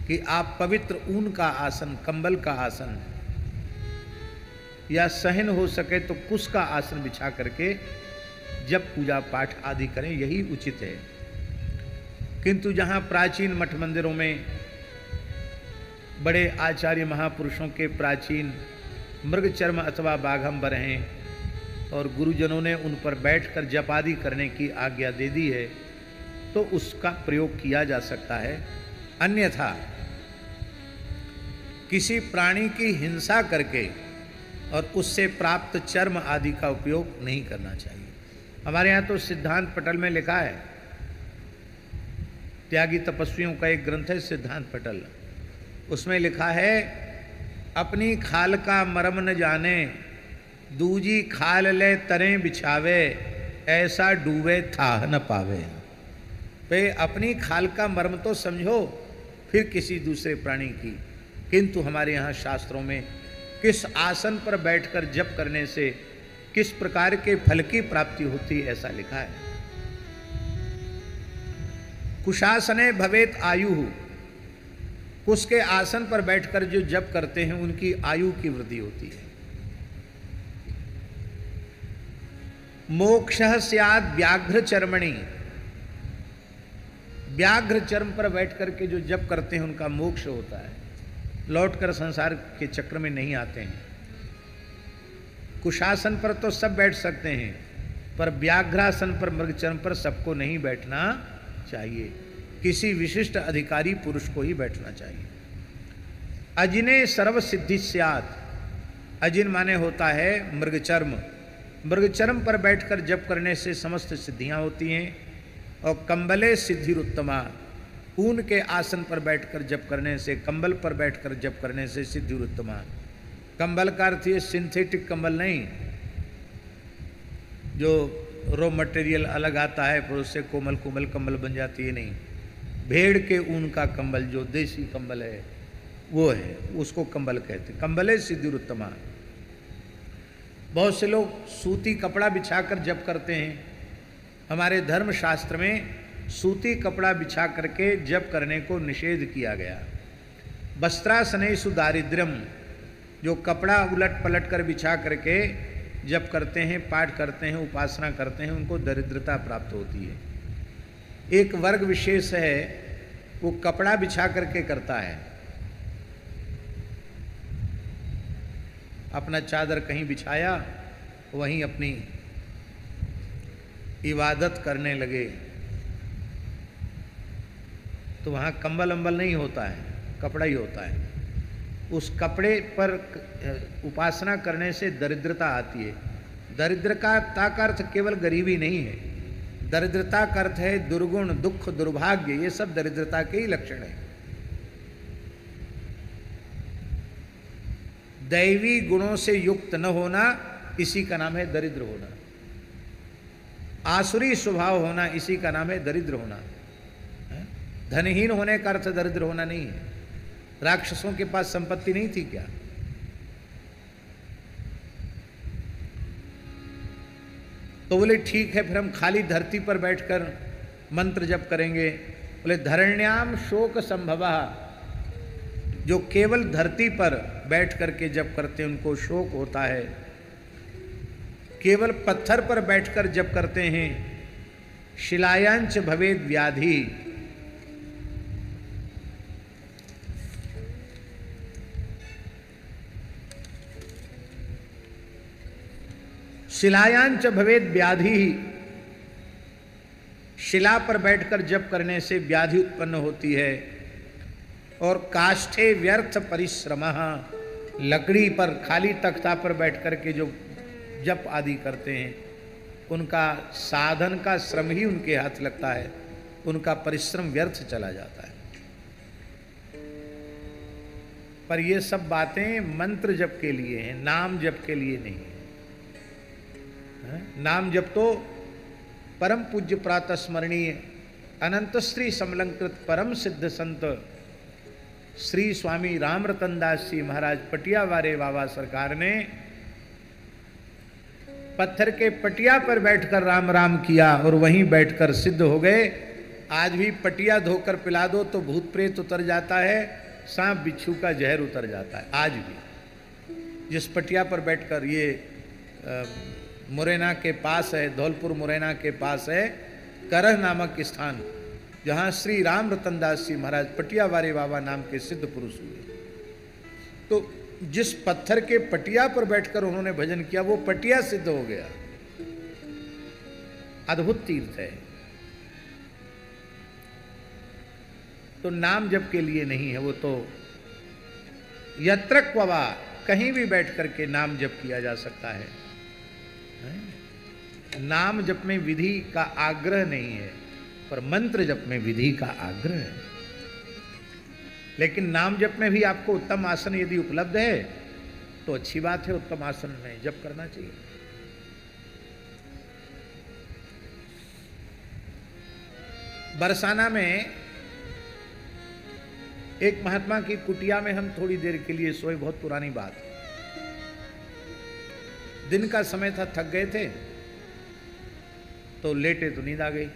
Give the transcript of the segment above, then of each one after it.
कि आप पवित्र ऊन का आसन, कंबल का आसन या सहन हो सके तो कुश का आसन बिछा करके जब पूजा पाठ आदि करें, यही उचित है। किंतु जहाँ प्राचीन मठ मंदिरों में बड़े आचार्य महापुरुषों के प्राचीन मृगचर्म अथवा बाघंबर हैं और गुरुजनों ने उन पर बैठकर जप आदि करने की आज्ञा दे दी है, तो उसका प्रयोग किया जा सकता है। अन्यथा किसी प्राणी की हिंसा करके और उससे प्राप्त चर्म आदि का उपयोग नहीं करना चाहिए। हमारे यहाँ तो सिद्धांत पटल में लिखा है, त्यागी तपस्वियों का एक ग्रंथ है सिद्धांत पटल, उसमें लिखा है, अपनी खाल का मरम न जाने, दूजी खाल ले तरें बिछावे, ऐसा डूबे थाह न पावे। पे अपनी खाल का मर्म तो समझो, फिर किसी दूसरे प्राणी की। किंतु हमारे यहाँ शास्त्रों में किस आसन पर बैठकर जप करने से किस प्रकार के फल की प्राप्ति होती है, ऐसा लिखा है। कुशासने भवेत आयु, कुश के आसन पर बैठकर जो जप करते हैं उनकी आयु की वृद्धि होती है। मोक्षः स्यात् व्याघ्र चर्मणि, व्याघ्र चर्म पर बैठ करके जो जप करते हैं उनका मोक्ष होता है, लौटकर संसार के चक्र में नहीं आते हैं। कुशासन पर तो सब बैठ सकते हैं, पर व्याघ्रासन पर, मृगचर्म पर सबको नहीं बैठना चाहिए, किसी विशिष्ट अधिकारी पुरुष को ही बैठना चाहिए। अजिने सर्व सिद्धि स्यात्, अजिन माने होता है मृगचर्म, मृगचर्म पर बैठकर जप करने से समस्त सिद्धियां होती हैं। और कंबले सिद्धिरुत्तमा, ऊन के आसन पर बैठकर जप करने से, कंबल पर बैठकर जप करने से सिद्धिरुत्तमा। कंबल का अर्थ ये सिंथेटिक कंबल नहीं, जो रॉ मटेरियल अलग आता है फिर उससे कोमल कोमल कंबल बन जाती है, नहीं, भेड़ के ऊन का कंबल जो देसी कंबल है वो है, उसको कंबल कहते हैं। कंबले सिद्धिरुत्तमा। बहुत से लोग सूती कपड़ा बिछाकर जप करते हैं। हमारे धर्मशास्त्र में सूती कपड़ा बिछा करके जप करने को निषेध किया गया। वस्त्रासनेषु दारिद्र्यम, जो कपड़ा उलट पलट कर बिछा करके जप करते हैं, पाठ करते हैं, उपासना करते हैं, उनको दरिद्रता प्राप्त होती है। एक वर्ग विशेष है, वो कपड़ा बिछा करके करता है, अपना चादर कहीं बिछाया, वहीं अपनी इबादत करने लगे, तो वहाँ कंबल अंबल नहीं होता है, कपड़ा ही होता है। उस कपड़े पर उपासना करने से दरिद्रता आती है। दरिद्रता का अर्थ केवल गरीबी नहीं है, दरिद्रता का अर्थ है दुर्गुण, दुख, दुर्भाग्य, ये सब दरिद्रता के ही लक्षण है। दैवी गुणों से युक्त न होना, इसी का नाम है दरिद्र होना। आसुरी स्वभाव होना, इसी का नाम है दरिद्र होना। धनहीन होने का अर्थ दरिद्र होना नहीं है। राक्षसों के पास संपत्ति नहीं थी क्या? तो बोले ठीक है, फिर हम खाली धरती पर बैठकर मंत्र जप करेंगे। बोले धरण्याम शोक संभवः, जो केवल धरती पर बैठ करके जप करते हैं उनको शोक होता है। केवल पत्थर पर बैठकर जप करते हैं, शिलायांच भवेद व्याधि, शिलायांच भवेद व्याधि, शिला पर बैठकर जप करने से व्याधि उत्पन्न होती है। और काष्ठे व्यर्थ परिश्रमः, लकड़ी पर, खाली तख्ता पर बैठकर के जो जप आदि करते हैं उनका साधन का श्रम ही उनके हाथ लगता है, उनका परिश्रम व्यर्थ चला जाता है। पर ये सब बातें मंत्र जप के लिए हैं, नाम जप के लिए नहीं है। नाम जप तो परम पूज्य प्रातः स्मरणीय अनंत श्री समलंकृत परम सिद्ध संत श्री स्वामी राम रतन दास जी महाराज पटिया वाले बाबा सरकार ने पत्थर के पटिया पर बैठकर राम राम किया और वहीं बैठकर सिद्ध हो गए। आज भी पटिया धोकर पिला दो तो भूत प्रेत उतर जाता है, सांप बिच्छू का जहर उतर जाता है। आज भी जिस पटिया पर बैठकर, ये मुरैना के पास है, धौलपुर मुरैना के पास है करह नामक स्थान, जहाँ श्री राम रतनदास जी महाराज पटिया वारे बाबा नाम के सिद्ध पुरुष हुए। तो जिस पत्थर के पटिया पर बैठकर उन्होंने भजन किया वो पटिया सिद्ध हो गया। अद्भुत तीर्थ है। तो नाम जप के लिए नहीं है, वो तो यत्र क्ववा, कहीं भी बैठ करके नाम जप किया जा सकता है। नाम जप में विधि का आग्रह नहीं है, पर मंत्र जप में विधि का आग्रह है। लेकिन नाम जप में भी आपको उत्तम आसन यदि उपलब्ध है तो अच्छी बात है, उत्तम आसन में जप करना चाहिए। बरसाना में एक महात्मा की कुटिया में हम थोड़ी देर के लिए सोए, बहुत पुरानी बात। दिन का समय था, थक गए थे तो लेटे तो नींद आ गई।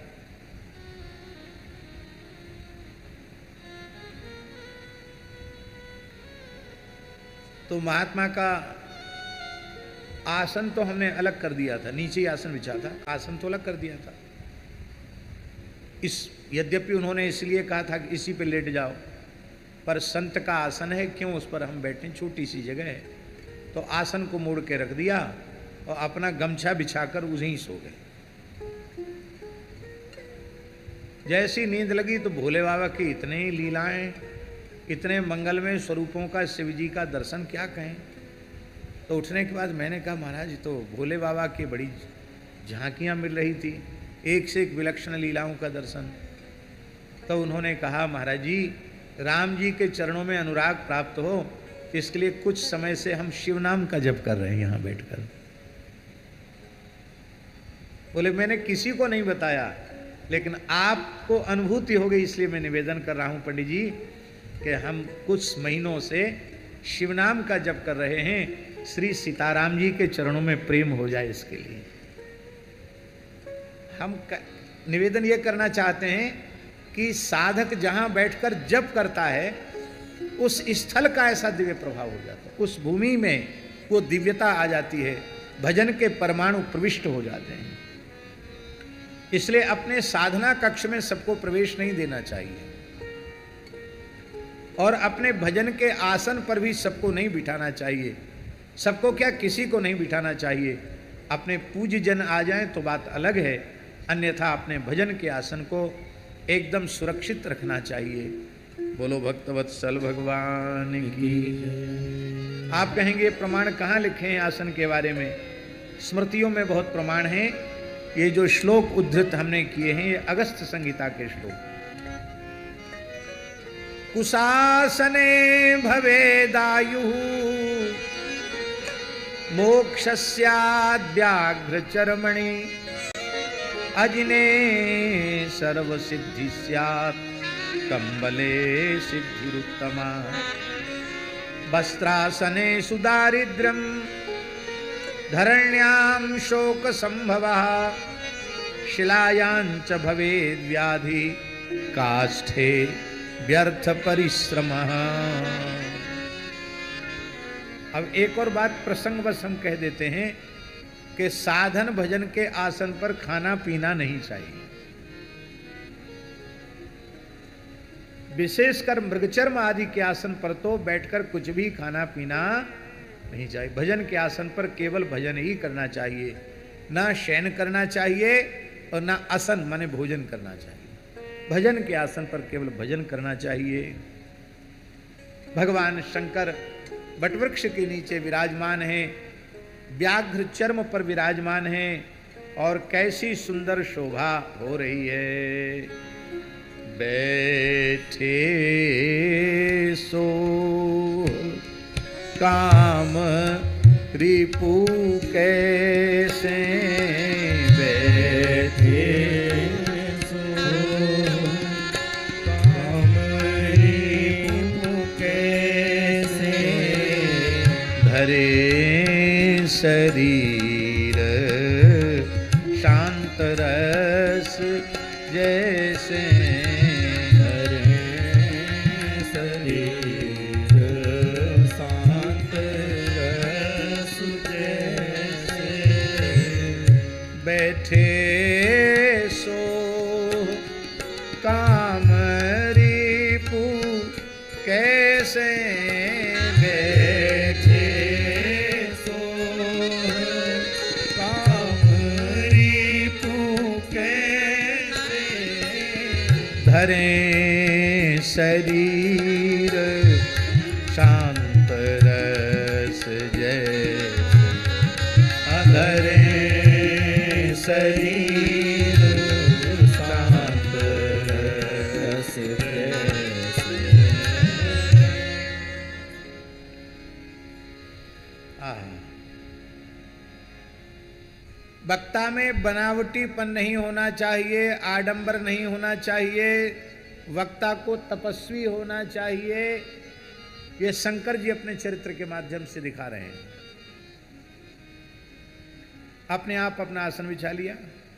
तो महात्मा का आसन तो हमने अलग कर दिया था, नीचे ही आसन बिछा था, आसन तो अलग कर दिया था। यद्यपि उन्होंने इसलिए कहा था कि इसी पे लेट जाओ, पर संत का आसन है, क्यों उस पर हम बैठे, छोटी सी जगह है। तो आसन को मोड़ के रख दिया और अपना गमछा बिछाकर उसे ही सो गए। जैसी नींद लगी तो भोले बाबा की इतने ही लीलाएं, इतने मंगलमय स्वरूपों का, शिव जी का दर्शन क्या कहें। तो उठने के बाद मैंने कहा महाराज तो भोले बाबा की बड़ी झांकियां मिल रही थी, एक से एक विलक्षण लीलाओं का दर्शन। तो उन्होंने कहा महाराज जी, राम जी के चरणों में अनुराग प्राप्त हो, इसके लिए कुछ समय से हम शिव नाम का जप कर रहे हैं यहाँ बैठकर। बोले मैंने किसी को नहीं बताया, लेकिन आपको अनुभूति हो गई, इसलिए मैं निवेदन कर रहा हूँ पंडित जी कि हम कुछ महीनों से शिव नाम का जप कर रहे हैं, श्री सीताराम जी के चरणों में प्रेम हो जाए, इसके लिए हम निवेदन ये करना चाहते हैं कि साधक जहाँ बैठकर जप करता है उस स्थल का ऐसा दिव्य प्रभाव हो जाता है, उस भूमि में वो दिव्यता आ जाती है, भजन के परमाणु प्रविष्ट हो जाते हैं। इसलिए अपने साधना कक्ष में सबको प्रवेश नहीं देना चाहिए और अपने भजन के आसन पर भी सबको नहीं बिठाना चाहिए। सबको क्या, किसी को नहीं बिठाना चाहिए। अपने पूज्य जन आ जाएं तो बात अलग है, अन्यथा अपने भजन के आसन को एकदम सुरक्षित रखना चाहिए। बोलो भक्तवत्सल भगवान की। आप कहेंगे प्रमाण कहाँ लिखे हैं आसन के बारे में? स्मृतियों में बहुत प्रमाण हैं। ये जो श्लोक उद्धृत हमने किए हैं ये अगस्त्य संहिता के श्लोक। कुशासने भवेदायु मोक्षस्याद् व्याघ्र चर्मणि अजिने सर्व सिद्धि स्यात् कंबले सिद्धिरुत्तमा वस्त्रासने सुदारिद्र्यं धरण्यां शोक संभवः शिलायां च भवेद् व्याधि काष्ठे व्यर्थ परिश्रमः। अब एक और बात प्रसंगवश हम कह देते हैं कि साधन भजन के आसन पर खाना पीना नहीं चाहिए। विशेषकर मृगचर्म आदि के आसन पर तो बैठकर कुछ भी खाना पीना नहीं चाहिए। भजन के आसन पर केवल भजन ही करना चाहिए, ना शयन करना चाहिए और ना आसन माने भोजन करना चाहिए। भजन के आसन पर केवल भजन करना चाहिए। भगवान शंकर वटवृक्ष के नीचे विराजमान हैं, व्याघ्र चर्म पर विराजमान हैं और कैसी सुंदर शोभा हो रही है। बैठे सो काम रिपु कैसे, बैठे सो काम रिपु कैसे, धरे शरीर शांत रस जैसे। कैसे बैठे सो कामरी कैसे धरे शरीर शांत रस जैसे धरे शरीर शांत रस जैसे। वक्ता में बनावटीपन नहीं होना चाहिए, आडंबर नहीं होना चाहिए, वक्ता को तपस्वी होना चाहिए। ये शंकर जी अपने चरित्र के माध्यम से दिखा रहे हैं। अपने आप अपना आसन बिछा लिया,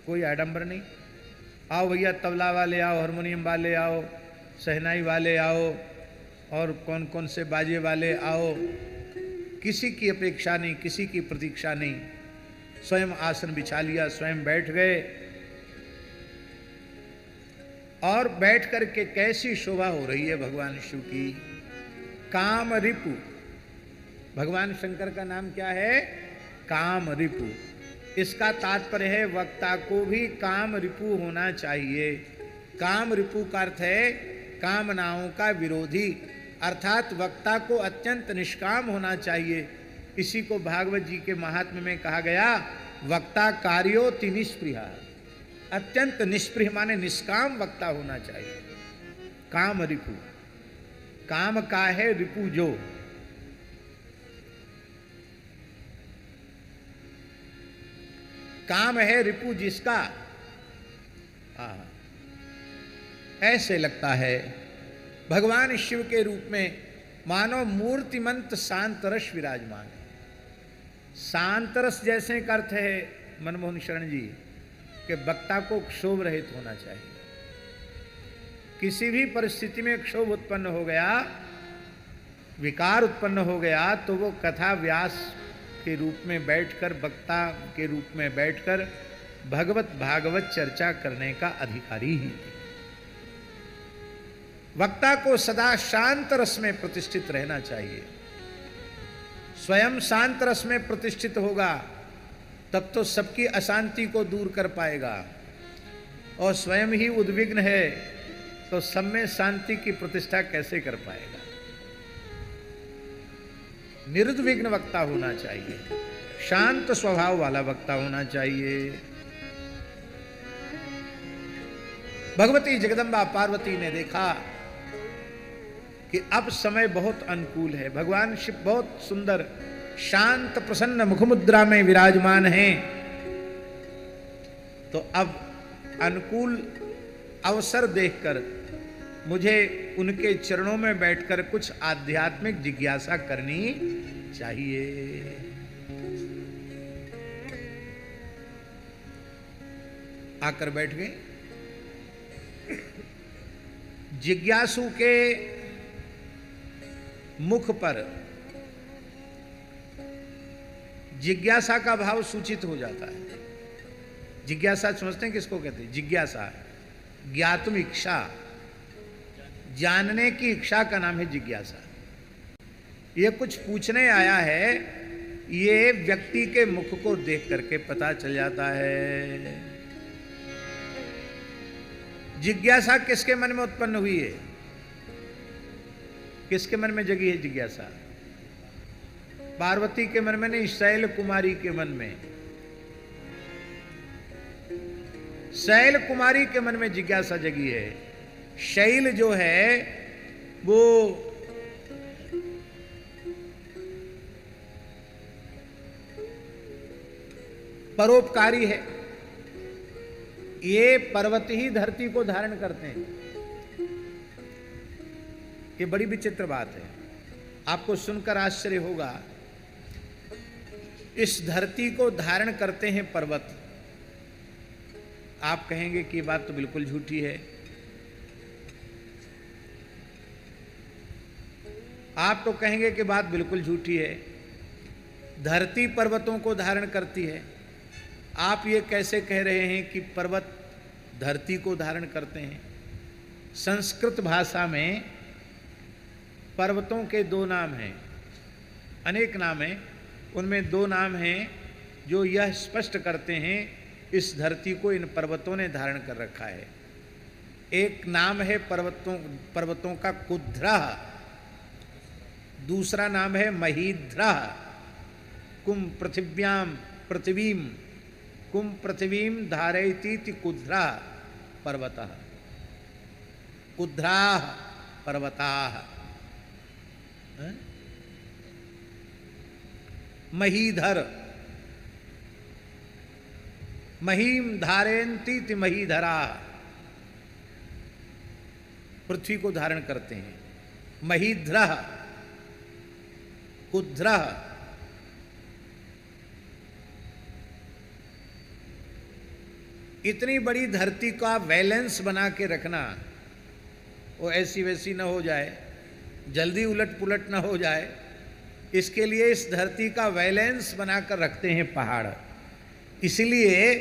कोई आडंबर नहीं। आओ भैया तबला वाले आओ, हारमोनियम वाले आओ, शहनाई वाले आओ, और कौन कौन से बाजे वाले आओ, किसी की अपेक्षा नहीं, किसी की प्रतीक्षा नहीं। स्वयं आसन बिछा लिया, स्वयं बैठ गए, और बैठ करके कैसी शोभा हो रही है भगवान शिव की। काम रिपु, भगवान शंकर का नाम क्या है? काम रिपु। इसका तात्पर्य है वक्ता को भी काम रिपु होना चाहिए। काम रिपु का अर्थ है कामनाओं का विरोधी, अर्थात वक्ता को अत्यंत निष्काम होना चाहिए। इसी को भागवत जी के महात्म्य में कहा गया, वक्ता कार्योति निष्पृहा। अत्यंत निष्पृह माने निष्काम वक्ता होना चाहिए। काम रिपु, काम का है रिपु जो। काम है रिपु जिसका। ऐसे लगता है भगवान शिव के रूप में मानो मूर्तिमंत शांतरस विराजमान है। शांतरस जैसे का अर्थ है मनमोहन शरण जी कि वक्ता को क्षोभ रहित होना चाहिए। किसी भी परिस्थिति में क्षोभ उत्पन्न हो गया, विकार उत्पन्न हो गया, तो वो कथा व्यास के रूप में बैठकर, वक्ता के रूप में बैठकर भगवत भागवत चर्चा करने का अधिकारी ही। वक्ता को सदा शांत रस में प्रतिष्ठित रहना चाहिए। स्वयं शांत रस में प्रतिष्ठित होगा तब तो सबकी अशांति को दूर कर पाएगा, और स्वयं ही उद्विग्न है तो सब में शांति की प्रतिष्ठा कैसे कर पाएगा। निर्विघ्न वक्ता होना चाहिए, शांत स्वभाव वाला वक्ता होना चाहिए। भगवती जगदम्बा पार्वती ने देखा कि अब समय बहुत अनुकूल है, भगवान शिव बहुत सुंदर शांत प्रसन्न मुखमुद्रा में विराजमान हैं, तो अब अनुकूल अवसर देखकर मुझे उनके चरणों में बैठकर कुछ आध्यात्मिक जिज्ञासा करनी चाहिए। आकर बैठ गए। जिज्ञासु के मुख पर जिज्ञासा का भाव सूचित हो जाता है। जिज्ञासा समझते हैं किसको कहते हैं? जिज्ञासा, ज्ञातुम इच्छा, जानने की इच्छा का नाम है जिज्ञासा। ये कुछ पूछने आया है, ये व्यक्ति के मुख को देख करके पता चल जाता है। जिज्ञासा किसके मन में उत्पन्न हुई है? किसके मन में जगी है जिज्ञासा? पार्वती के मन में नहीं, शैल कुमारी के मन में। शैल कुमारी के मन में जिज्ञासा जगी है। शैल जो है वो परोपकारी है। ये पर्वत ही धरती को धारण करते हैं। ये बड़ी विचित्र बात है, आपको सुनकर आश्चर्य होगा। इस धरती को धारण करते हैं पर्वत। आप कहेंगे कि ये बात तो बिल्कुल झूठी है। आप तो कहेंगे कि बात बिल्कुल झूठी है, धरती पर्वतों को धारण करती है। आप ये कैसे कह रहे हैं कि पर्वत धरती को धारण करते हैं? संस्कृत भाषा में पर्वतों के दो नाम हैं, अनेक नाम हैं, उनमें दो नाम हैं जो यह स्पष्ट करते हैं इस धरती को इन पर्वतों ने धारण कर रखा है। एक नाम है पर्वतों का कुद्रह, दूसरा नाम है महीध्रः। कुम पृथिवीम कुम पृथिवीम धारयतीति कुद्रः पर्वतः, कुद्राः पर्वताः। महीधर, महीम धारयन्तीति महीधरा, पृथ्वी को धारण करते हैं। महीध्रः, कुद्रः, इतनी बड़ी धरती का बैलेंस बना के रखना, वो ऐसी वैसी न हो जाए, जल्दी उलट पुलट न हो जाए, इसके लिए इस धरती का बैलेंस बनाकर रखते हैं पहाड़। इसलिए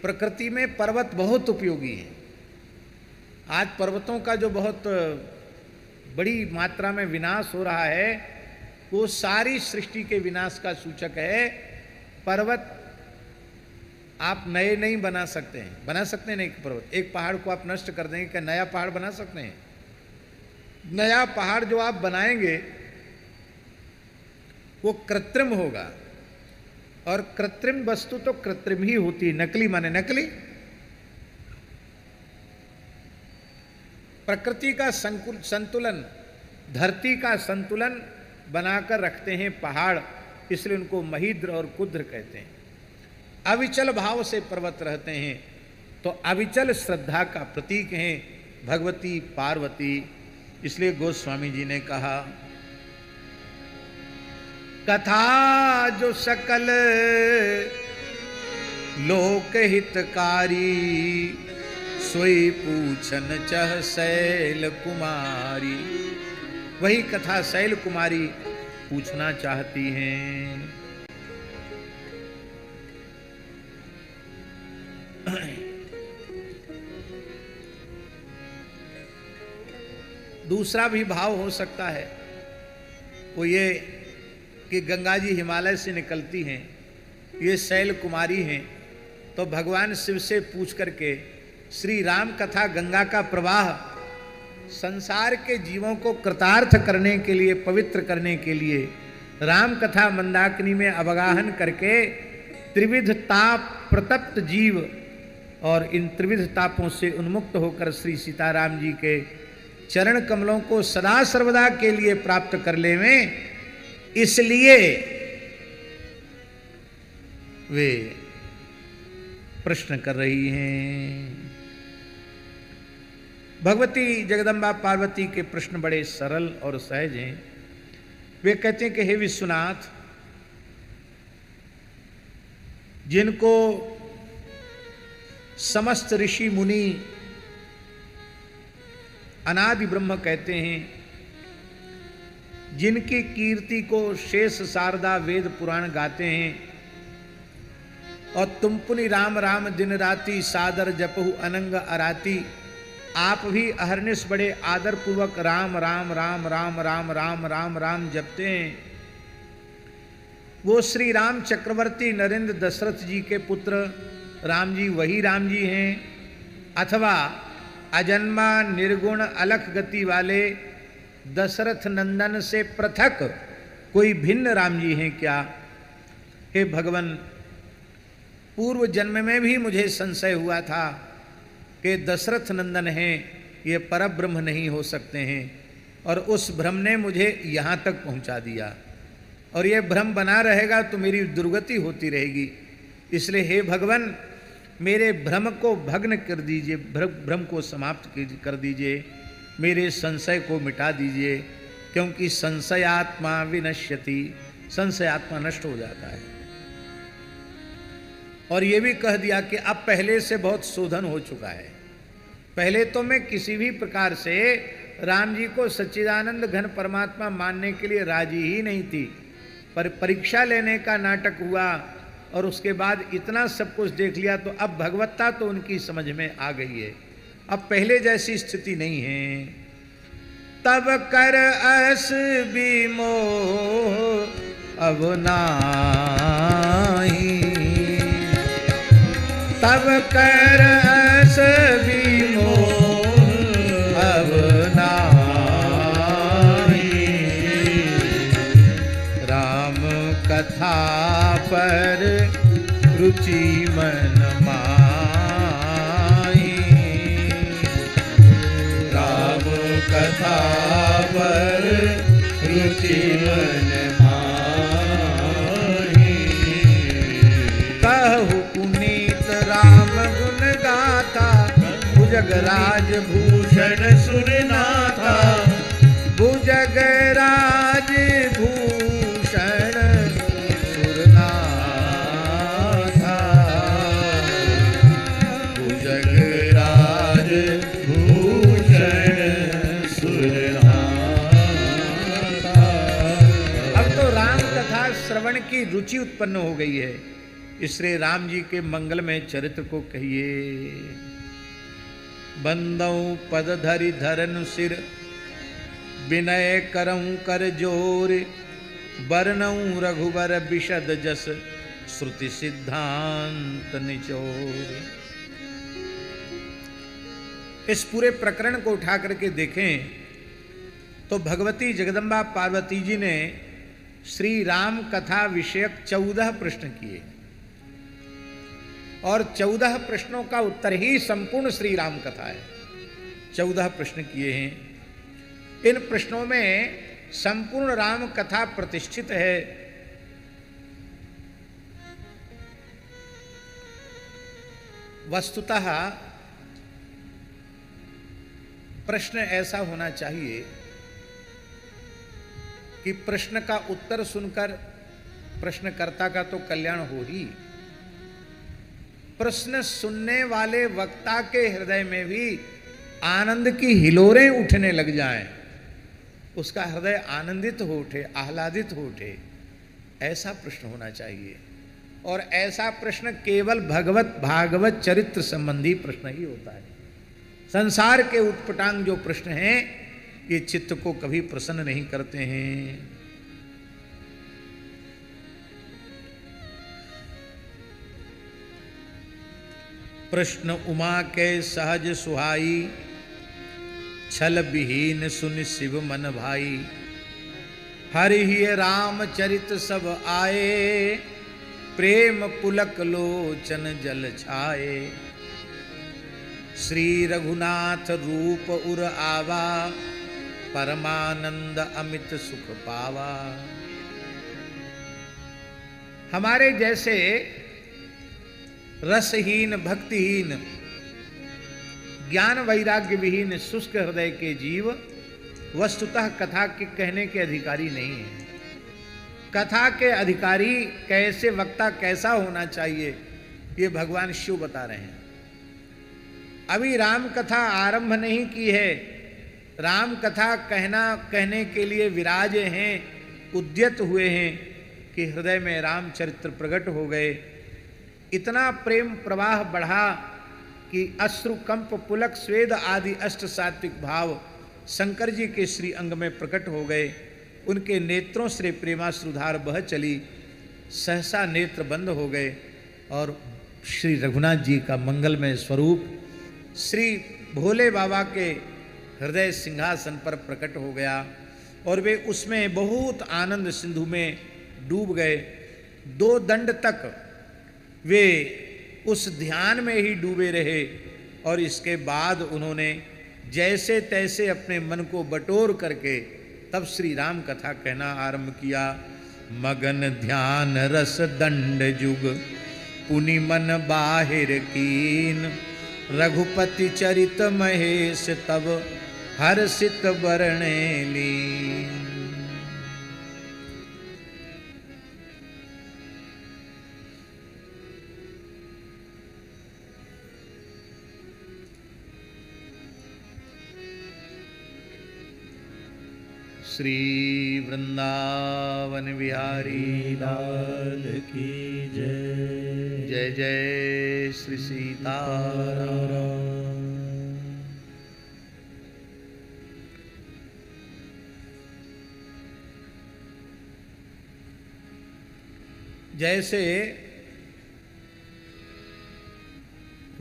प्रकृति में पर्वत बहुत उपयोगी हैं। आज पर्वतों का जो बहुत बड़ी मात्रा में विनाश हो रहा है, वो सारी सृष्टि के विनाश का सूचक है। पर्वत आप नए नहीं बना सकते हैं, बना सकते हैं नहीं। पर्वत, एक पहाड़ को आप नष्ट कर देंगे, क्या नया पहाड़ बना सकते हैं? नया पहाड़ जो आप बनाएंगे वो कृत्रिम होगा, और कृत्रिम वस्तु तो कृत्रिम ही होती है। नकली माने नकली। प्रकृति का संतुलन, धरती का संतुलन बनाकर रखते हैं पहाड़, इसलिए उनको महीद्र और कुद्र कहते हैं। अविचल भाव से पर्वत रहते हैं, तो अविचल श्रद्धा का प्रतीक हैं भगवती पार्वती। इसलिए गोस्वामी जी ने कहा, कथा जो सकल लोक हितकारी, सोई पूछन चह शैल कुमारी। वही कथा शैल कुमारी पूछना चाहती हैं। दूसरा भी भाव हो सकता है, वो ये कि गंगा जी हिमालय से निकलती हैं, ये शैल कुमारी हैं, तो भगवान शिव से पूछ करके श्री राम कथा गंगा का प्रवाह संसार के जीवों को कृतार्थ करने के लिए, पवित्र करने के लिए राम कथा मंदाकिनी में अवगाहन करके त्रिविध ताप प्रतप्त जीव और इन त्रिविध तापों से उन्मुक्त होकर श्री सीताराम जी के चरण कमलों को सदा सर्वदा के लिए प्राप्त कर लेवें, इसलिए वे प्रश्न कर रही हैं। भगवती जगदम्बा पार्वती के प्रश्न बड़े सरल और सहज हैं। वे कहते हैं कि हे विश्वनाथ, जिनको समस्त ऋषि मुनि अनादि ब्रह्म कहते हैं, जिनकी कीर्ति को शेष शारदा वेद पुराण गाते हैं, और तुम पुनि राम राम दिन राति सादर जपहु अनंग अराती, आप भी अहरनिश बड़े आदर पूर्वक राम राम राम राम राम राम राम राम जपते हैं। वो श्री राम चक्रवर्ती नरेंद्र दशरथ जी के पुत्र राम जी वही राम जी हैं, अथवा अजन्मा निर्गुण अलख गति वाले दशरथ नंदन से पृथक कोई भिन्न राम जी हैं क्या? हे भगवान, पूर्व जन्म में भी मुझे संशय हुआ था कि दशरथ नंदन हैं, ये परब्रह्म नहीं हो सकते हैं, और उस भ्रम ने मुझे यहाँ तक पहुँचा दिया, और ये भ्रम बना रहेगा तो मेरी दुर्गति होती रहेगी। इसलिए हे भगवान, मेरे भ्रम को भग्न कर दीजिए, भ्रम को समाप्त कर दीजिए, मेरे संशय को मिटा दीजिए, क्योंकि संशयात्मा विनश्यति, संशय आत्मा नष्ट हो जाता है। और ये भी कह दिया कि अब पहले से बहुत शोधन हो चुका है। पहले तो मैं किसी भी प्रकार से राम जी को सच्चिदानंद घन परमात्मा मानने के लिए राजी ही नहीं थी, पर परीक्षा लेने का नाटक हुआ और उसके बाद इतना सब कुछ देख लिया, तो अब भगवत्ता तो उनकी समझ में आ गई है। अब पहले जैसी स्थिति नहीं है। तब कर अस विमोह अब नाही, तब कर अस विमोह अब नाही, राम कथा पर रुचि मन माही, राम कथा पर रुचि मन माही, कहु पुनीत राम गुण गाथा, भुजगराज भूषण सुरनाथा, भुजगराज भूषण सुरनाथा, भुजगराज भूषण सुरनाथा। अब तो राम कथा श्रवण की रुचि उत्पन्न हो गई है, इसलिए राम जी के मंगलमय चरित्र को कहिए। बंदौ पद धरि धरन सिर, विनय करऊं कर जोर, बरनऊं रघुबर विशद जस, श्रुति सिद्धांत निचोर। इस पूरे प्रकरण को उठा करके देखें तो भगवती जगदम्बा पार्वती जी ने श्री राम कथा विषयक 14 प्रश्न किए और 14 प्रश्नों का उत्तर ही संपूर्ण श्री राम कथा है। 14 प्रश्न किए हैं। इन प्रश्नों में संपूर्ण राम कथा प्रतिष्ठित है। वस्तुतः प्रश्न ऐसा होना चाहिए कि प्रश्न का उत्तर सुनकर प्रश्नकर्ता का तो कल्याण हो ही, प्रश्न सुनने वाले वक्ता के हृदय में भी आनंद की हिलोरें उठने लग जाएं, उसका हृदय आनंदित हो उठे, आह्लादित हो उठे, ऐसा प्रश्न होना चाहिए। और ऐसा प्रश्न केवल भागवत चरित्र संबंधी प्रश्न ही होता है। संसार के उटपटांग जो प्रश्न हैं ये चित्त को कभी प्रसन्न नहीं करते हैं। प्रश्न उमा के सहज सुहाई, छल विहीन सुन शिव मन भाई, हरि ही राम चरित सब आए, प्रेम पुलक लोचन जल छाए, श्री रघुनाथ रूप उर आवा, परमानंद अमित सुख पावा। हमारे जैसे रसहीन, भक्तिहीन, ज्ञान वैराग्य विहीन शुष्क हृदय के जीव वस्तुतः कथा के कहने के अधिकारी नहीं है। कथा के अधिकारी कैसे, वक्ता कैसा होना चाहिए, ये भगवान शिव बता रहे हैं। अभी राम कथा आरंभ नहीं की है, राम कथा कहने के लिए विराजे हैं, उद्यत हुए हैं कि हृदय में रामचरित्र प्रकट हो गए। इतना प्रेम प्रवाह बढ़ा कि अश्रु, कंप, पुलक, स्वेद आदि अष्ट सात्विक भाव शंकर जी के श्री अंग में प्रकट हो गए। उनके नेत्रों से प्रेमाश्रुधार बह चली, सहसा नेत्र बंद हो गए और श्री रघुनाथ जी का मंगलमय स्वरूप श्री भोले बाबा के हृदय सिंहासन पर प्रकट हो गया और वे उसमें बहुत आनंद सिंधु में डूब गए। 2 दंड तक वे उस ध्यान में ही डूबे रहे और इसके बाद उन्होंने जैसे तैसे अपने मन को बटोर करके तब श्री राम कथा कहना आरंभ किया। मगन ध्यान रस दंड जुग, पुनि मन बाहिर कीन, रघुपति चरित महेश तब हर्षित बरणे लीन। श्री वृंदावन बिहारी लाल की जय। जय जय श्री सीताराम। जैसे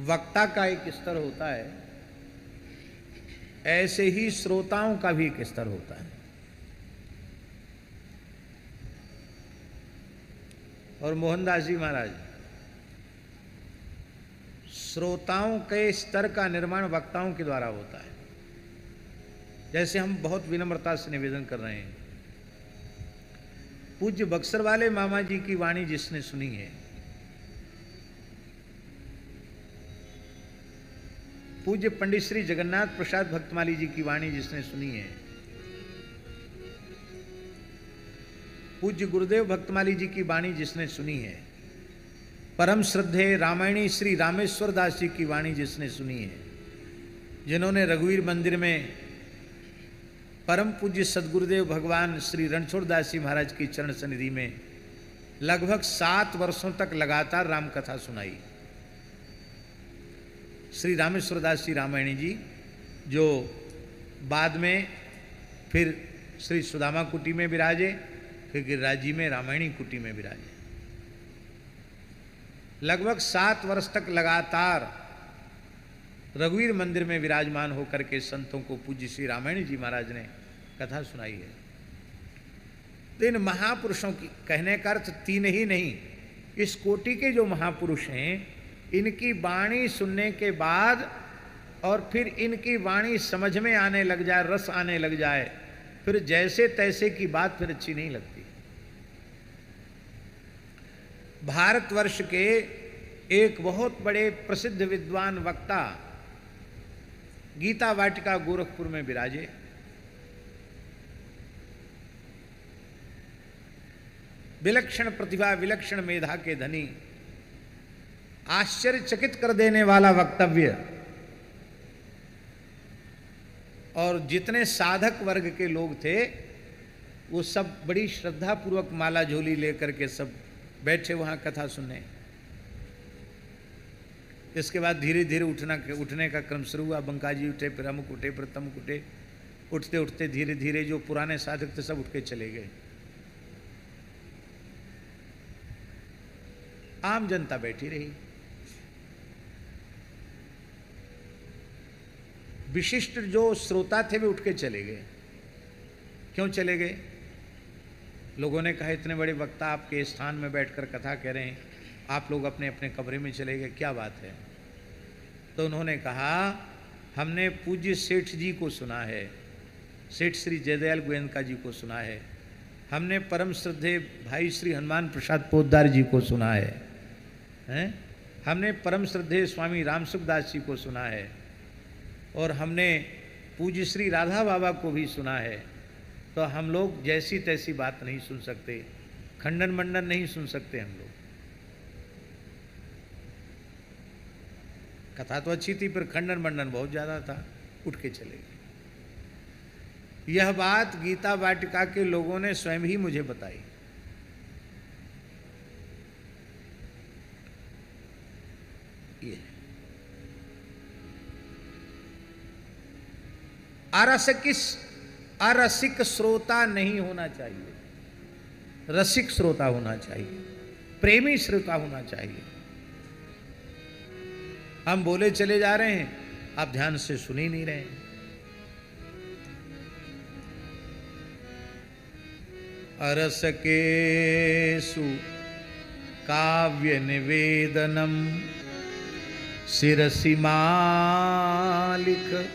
वक्ता का एक स्तर होता है, ऐसे ही श्रोताओं का भी एक स्तर होता है। और मोहनदास जी महाराज श्रोताओं के स्तर का निर्माण वक्ताओं के द्वारा होता है। जैसे हम बहुत विनम्रता से निवेदन कर रहे हैं, पूज्य बक्सर वाले मामा जी की वाणी जिसने सुनी है, पूज्य पंडित श्री जगन्नाथ प्रसाद भक्तमाली जी की वाणी जिसने सुनी है, पूज्य गुरुदेव भक्तमाली जी की वाणी जिसने सुनी है, परम श्रद्धेय रामायणी श्री रामेश्वर दास जी की वाणी जिसने सुनी है, जिन्होंने रघुवीर मंदिर में परम पूज्य सदगुरुदेव भगवान श्री रणछोड़ दास जी महाराज की चरण सनिधि में लगभग 7 वर्षों तक लगातार राम कथा सुनाई। श्री रामेश्वर दास जी रामायणी जी, जो बाद में फिर श्री सुदामा कुटी में विराजे, फिर गिरिराज जी में रामायणी कुटी में विराजे। लगभग 7 वर्ष तक लगातार रघुवीर मंदिर में विराजमान होकर के संतों को पूज्य श्री रामायणी जी महाराज ने कथा सुनाई है। तो इन महापुरुषों की कहने का अर्थ 3 ही नहीं, इस कोटि के जो महापुरुष हैं, इनकी वाणी सुनने के बाद और फिर इनकी वाणी समझ में आने लग जाए, रस आने लग जाए, फिर जैसे तैसे की बात फिर अच्छी नहीं लगती। भारतवर्ष के एक बहुत बड़े प्रसिद्ध विद्वान वक्ता गीता वाटिका गोरखपुर में विराजे। विलक्षण प्रतिभा, विलक्षण मेधा के धनी, आश्चर्यचकित कर देने वाला वक्तव्य, और जितने साधक वर्ग के लोग थे वो सब बड़ी श्रद्धा पूर्वक माला झोली लेकर के सब बैठे वहां कथा सुनने। इसके बाद धीरे धीरे उठने का क्रम शुरू हुआ। बंकाजी उठे, फिर अमुक उठे, फिर तमुक उठे। उठते उठते धीरे धीरे जो पुराने साधक थे सब उठ के चले गए। आम जनता बैठी रही। विशिष्ट जो श्रोता थे वे उठ के चले गए। क्यों चले गए? लोगों ने कहा इतने बड़े वक्ता आपके स्थान में बैठकर कथा कह रहे हैं, आप लोग अपने अपने कमरे में चले गए, क्या बात है? तो उन्होंने कहा हमने पूज्य सेठ जी को सुना है, सेठ श्री जयदयाल गोयनका जी को सुना है, हमने परम श्रद्धेय भाई श्री हनुमान प्रसाद पोद्दार जी को सुना है, हमने परम श्रद्धेय स्वामी रामसुखदास जी को सुना है, और हमने पूज्य श्री राधा बाबा को भी सुना है। तो हम लोग जैसी तैसी बात नहीं सुन सकते, खंडन मंडन नहीं सुन सकते। हम लोग कथा तो अच्छी थी, पर खंडन मंडन बहुत ज़्यादा था, उठ के चले गए। यह बात गीता वाटिका के लोगों ने स्वयं ही मुझे बताई। ये अरसिक श्रोता नहीं होना चाहिए, रसिक श्रोता होना चाहिए, प्रेमी श्रोता होना चाहिए। हम बोले चले जा रहे हैं, आप ध्यान से सुन ही नहीं रहे हैं। अरसकेषु काव्य निवेदनम शिरसि मालिक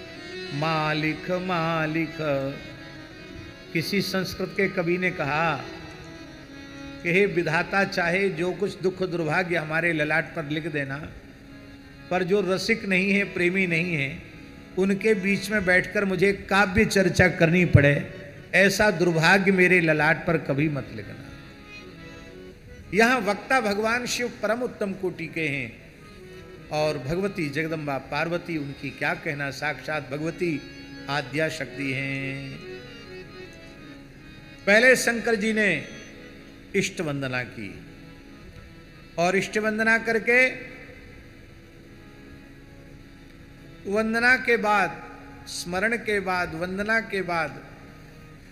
मालिक मालिक। किसी संस्कृत के कवि ने कहा कि हे विधाता, चाहे जो कुछ दुख दुर्भाग्य हमारे ललाट पर लिख देना, पर जो रसिक नहीं है, प्रेमी नहीं है, उनके बीच में बैठकर मुझे काव्य चर्चा करनी पड़े, ऐसा दुर्भाग्य मेरे ललाट पर कभी मत लिखना। यहां वक्ता भगवान शिव परम उत्तम कोटि के हैं, और भगवती जगदम्बा पार्वती उनकी क्या कहना, साक्षात भगवती आद्या शक्ति हैं। पहले शंकर जी ने इष्ट वंदना की, और इष्ट वंदना करके वंदना के बाद, स्मरण के बाद, वंदना के बाद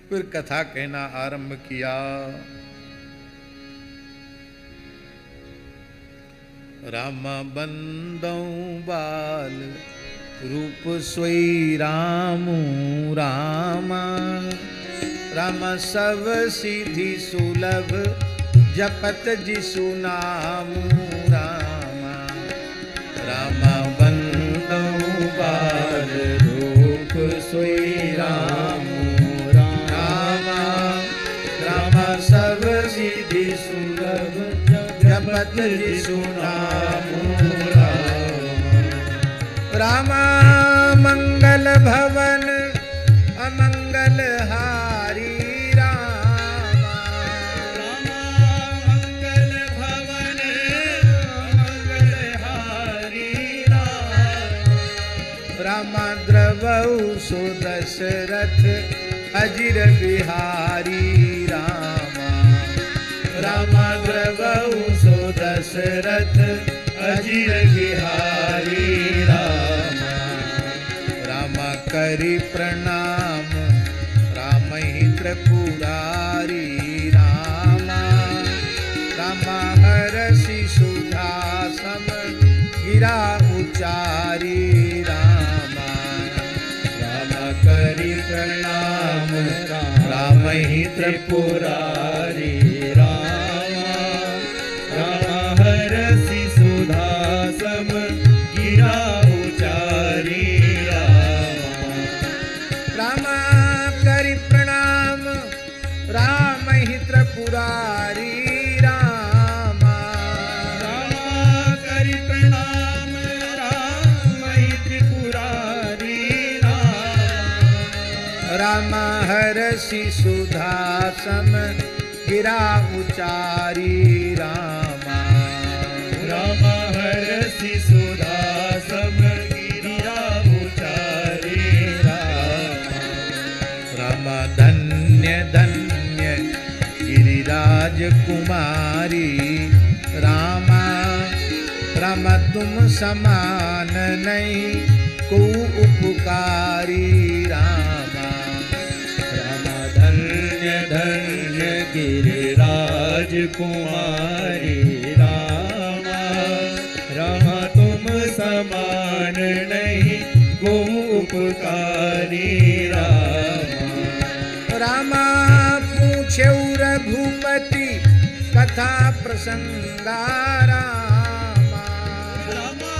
फिर कथा कहना आरंभ किया। राम बंदौ बाल रूप सोई रामू रामा। राम सब सिद्धि सुलभ जपत जिसु नामू रामा। राम बंदौ बाल रूप सोई रामू रामा। राम सब सिद्धि सुलभ जपत जिसु नामू रामा। मंगल भवन अमंगल हारी रामा। रामा मंगल भवन अमंगल हारी रामा। रामा द्रवौ सो दशरथ अजिर बिहारी रामा। रामा द्रवौ सो दशरथ अजिर बिहारी रामा। रामा करि प्रणाम राम ही त्रिपुरारी रामा। रामा हरषि सुधा सम गिरा उचारी रामा। रामा करि प्रणाम राम ही त्रिपुरारी रामा। रामा हरषि सुधा सम गिरा उचारी रामा। रामा करि प्रणाम राम ही त्रिपुरारी रामा। रामा करि प्रणाम राम ही त्रिपुरारी रामा। रामा हरषि सुधा सम गिरा उचारी रामा। रामा हरषि सुधा सम गिरा उचारी रामा। रामा धन्य धन्य गिरिराज कुमारी रामा। रामा तुम समान नहीं को उपकारी रामा। रामा धन्य धन्य गिरिराज कुमारी रामा। रामा तुम समान नहीं को उपकारी रामा। रामा पूछे रघुपति कथा प्रसंगा रामा। रामा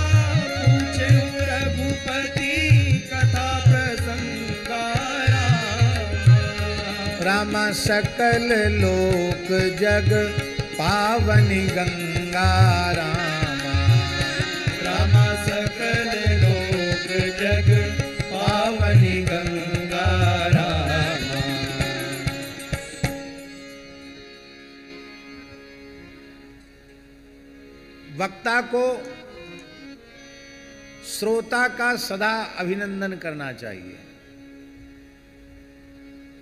पूछे रघुपति कथा प्रसंगा रामा। रामा सकल लोक जग पावनी गंगा रामा। रामा सकल लोक जग पावनी गंगा रामा। वक्ता को श्रोता का सदा अभिनंदन करना चाहिए।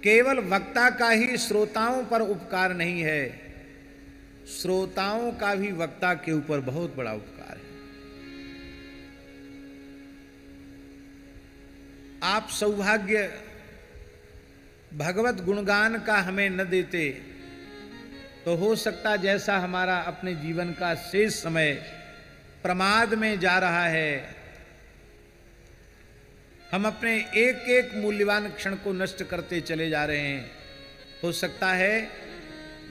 केवल वक्ता का ही श्रोताओं पर उपकार नहीं है, श्रोताओं का भी वक्ता के ऊपर बहुत बड़ा उपकार है। आप सौभाग्य भगवत गुणगान का हमें न देते तो हो सकता जैसा हमारा अपने जीवन का शेष समय प्रमाद में जा रहा है, हम अपने एक एक मूल्यवान क्षण को नष्ट करते चले जा रहे हैं। हो सकता है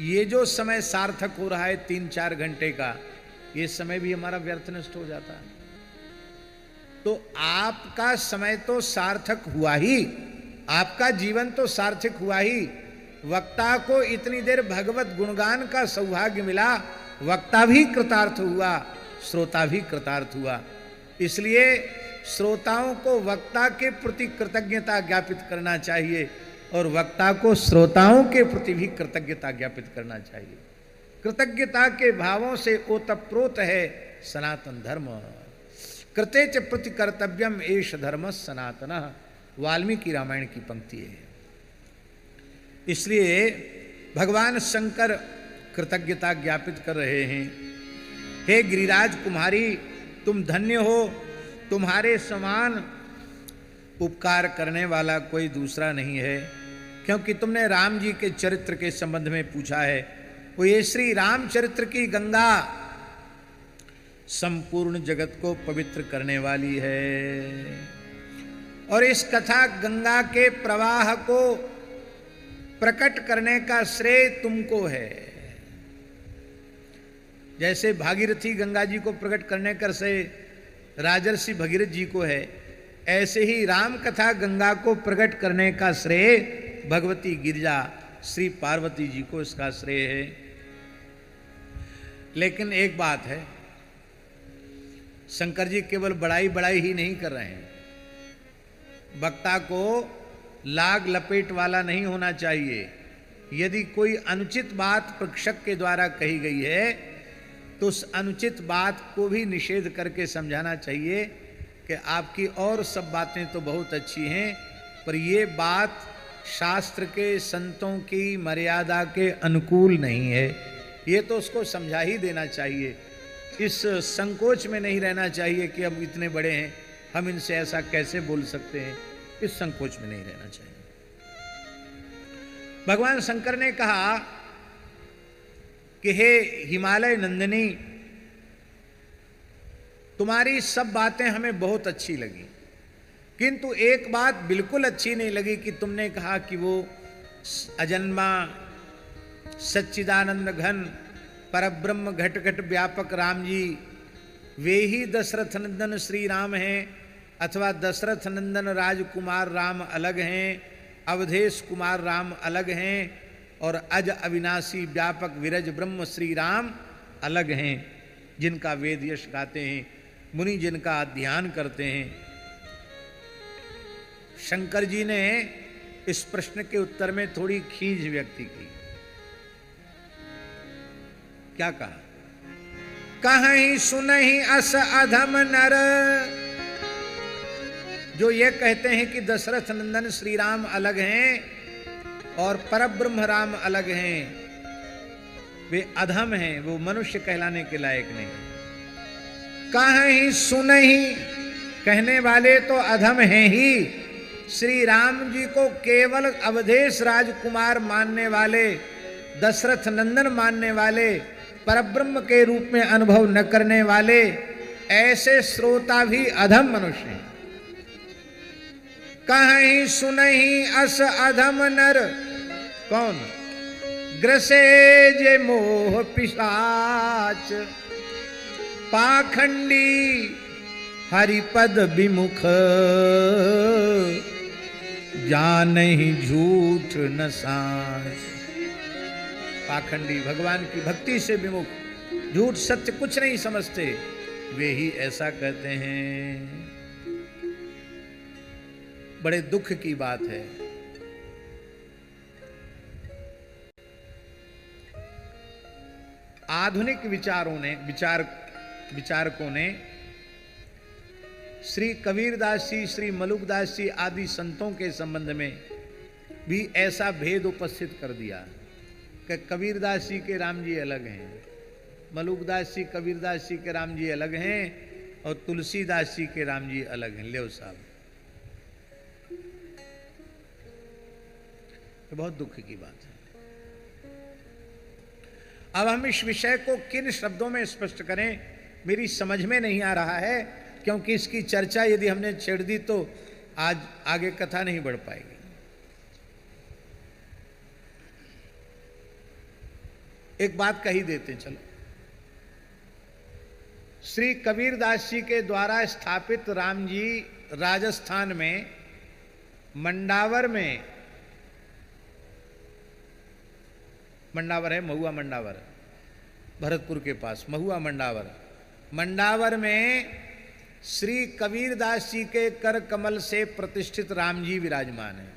ये जो समय सार्थक हो रहा है 3-4 घंटे का, ये समय भी हमारा व्यर्थ नष्ट हो जाता है। तो आपका समय तो सार्थक हुआ ही, आपका जीवन तो सार्थक हुआ ही। वक्ता को इतनी देर भगवत गुणगान का सौभाग्य मिला, वक्ता भी कृतार्थ हुआ, श्रोता भी कृतार्थ हुआ। इसलिए श्रोताओं को वक्ता के प्रति कृतज्ञता ज्ञापित करना चाहिए और वक्ता को श्रोताओं के प्रति भी कृतज्ञता ज्ञापित करना चाहिए। कृतज्ञता के भावों से ओतप्रोत है सनातन धर्म। कृते च प्रति कर्तव्यम एष धर्म सनातन, वाल्मीकि रामायण की पंक्ति है। इसलिए भगवान शंकर कृतज्ञता ज्ञापित कर रहे हैं। हे गिरिराज कुमारी, तुम धन्य हो, तुम्हारे समान उपकार करने वाला कोई दूसरा नहीं है। क्योंकि तुमने राम जी के चरित्र के संबंध में पूछा है, वो ये श्री रामचरित्र की गंगा संपूर्ण जगत को पवित्र करने वाली है। और इस कथा गंगा के प्रवाह को प्रकट करने का श्रेय तुमको है। जैसे भागीरथी गंगा जी को प्रकट करने का श्रेय राजर्षि भगीरथ जी को है, ऐसे ही राम कथा गंगा को प्रकट करने का श्रेय भगवती गिरिजा श्री पार्वती जी को इसका श्रेय है। लेकिन एक बात है, शंकर जी केवल बड़ाई बड़ाई ही नहीं कर रहे हैं, वक्ता को लाग लपेट वाला नहीं होना चाहिए। यदि कोई अनुचित बात प्रक्षक के द्वारा कही गई है तो उस अनुचित बात को भी निषेध करके समझाना चाहिए कि आपकी और सब बातें तो बहुत अच्छी हैं, पर ये बात शास्त्र के संतों की मर्यादा के अनुकूल नहीं है। ये तो उसको समझा ही देना चाहिए। इस संकोच में नहीं रहना चाहिए कि हम इतने बड़े हैं, हम इनसे ऐसा कैसे बोल सकते हैं, इस संकोच में नहीं रहना चाहिए। भगवान शंकर ने कहा कि हे हिमालय नंदिनी, तुम्हारी सब बातें हमें बहुत अच्छी लगी, किंतु एक बात बिल्कुल अच्छी नहीं लगी कि तुमने कहा कि वो अजन्मा सच्चिदानंद घन परब्रह्म घट घट व्यापक राम जी वे ही दशरथ नंदन श्री राम हैं, अथवा दशरथ नंदन राजकुमार राम अलग हैं, अवधेश कुमार राम अलग हैं, और अज अविनाशी व्यापक विरज ब्रह्म श्री राम अलग हैं, जिनका वेद यश गाते हैं, मुनि जिनका ध्यान करते हैं। शंकर जी ने इस प्रश्न के उत्तर में थोड़ी खींच व्यक्त की। क्या कहा? कहीं सुनहि अस अधम नर, जो ये कहते हैं कि दशरथ नंदन श्री राम अलग हैं और परब्रह्म राम अलग हैं, वे अधम हैं, वो मनुष्य कहलाने के लायक नहीं। कहीं सुनहि, कहने वाले तो अधम हैं ही। श्री राम जी को केवल अवधेश राजकुमार मानने वाले, दशरथ नंदन मानने वाले, परब्रह्म के रूप में अनुभव न करने वाले, ऐसे श्रोता भी अधम मनुष्य हैं। कहीं सुनहि अस अधम नर, कौन? ग्रसे जे मोह पिशाच, पाखंडी हरिपद विमुख, जानहि झूठ न सांस। पाखंडी, भगवान की भक्ति से विमुख, झूठ सत्य कुछ नहीं समझते, वे ही ऐसा कहते हैं। बड़े दुख की बात है। आधुनिक विचारकों ने श्री कबीरदास जी, श्री मलुकदास जी आदि संतों के संबंध में भी ऐसा भेद उपस्थित कर दिया कि कबीरदास जी के राम जी अलग हैं, मलुकदास जी कबीरदास जी के राम जी अलग हैं, और तुलसीदास जी के राम जी अलग हैं। ले साहब, तो बहुत दुख की बात है। अब हम इस विषय को किन शब्दों में स्पष्ट करें, मेरी समझ में नहीं आ रहा है, क्योंकि इसकी चर्चा यदि हमने छेड़ दी तो आज आगे कथा नहीं बढ़ पाएगी। एक बात कही देते चलो। श्री कबीरदास जी के द्वारा स्थापित राम जी राजस्थान में मंडावर में, मंडावर है महुआ मंडावर, भरतपुर के पास महुआ मंडावर, मंडावर में श्री कबीरदास जी के कर कमल से प्रतिष्ठित राम जी विराजमान है।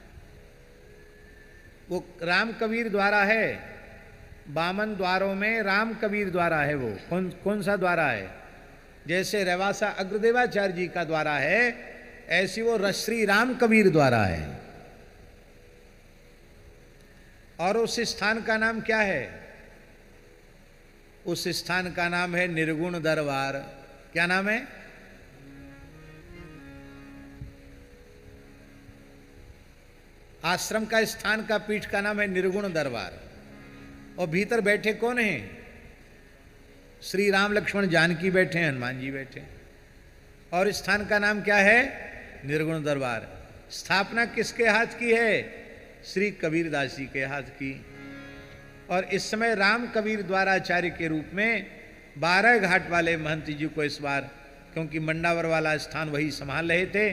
वो राम कबीर द्वारा है, बामन द्वारों में राम कबीर द्वारा है। वो कौन सा द्वारा है? जैसे रेवासा अग्रदेवाचार्य जी का द्वारा है, ऐसी वो श्री राम कबीर द्वारा है। और उस स्थान का नाम क्या है? उस स्थान का नाम है निर्गुण दरबार। क्या नाम है? आश्रम का स्थान का पीठ का नाम है निर्गुण दरबार। और भीतर बैठे कौन हैं? श्री राम लक्ष्मण जानकी बैठे हैं, हनुमान जी बैठे हैं। और इस स्थान का नाम क्या है? निर्गुण दरबार। स्थापना किसके हाथ की है? श्री कबीरदास जी के हाथ की। और इस समय राम कबीर द्वाराचार्य के रूप में 12 घाट वाले महंत जी को इस बार, क्योंकि मंडावर वाला स्थान वही संभाल रहे थे,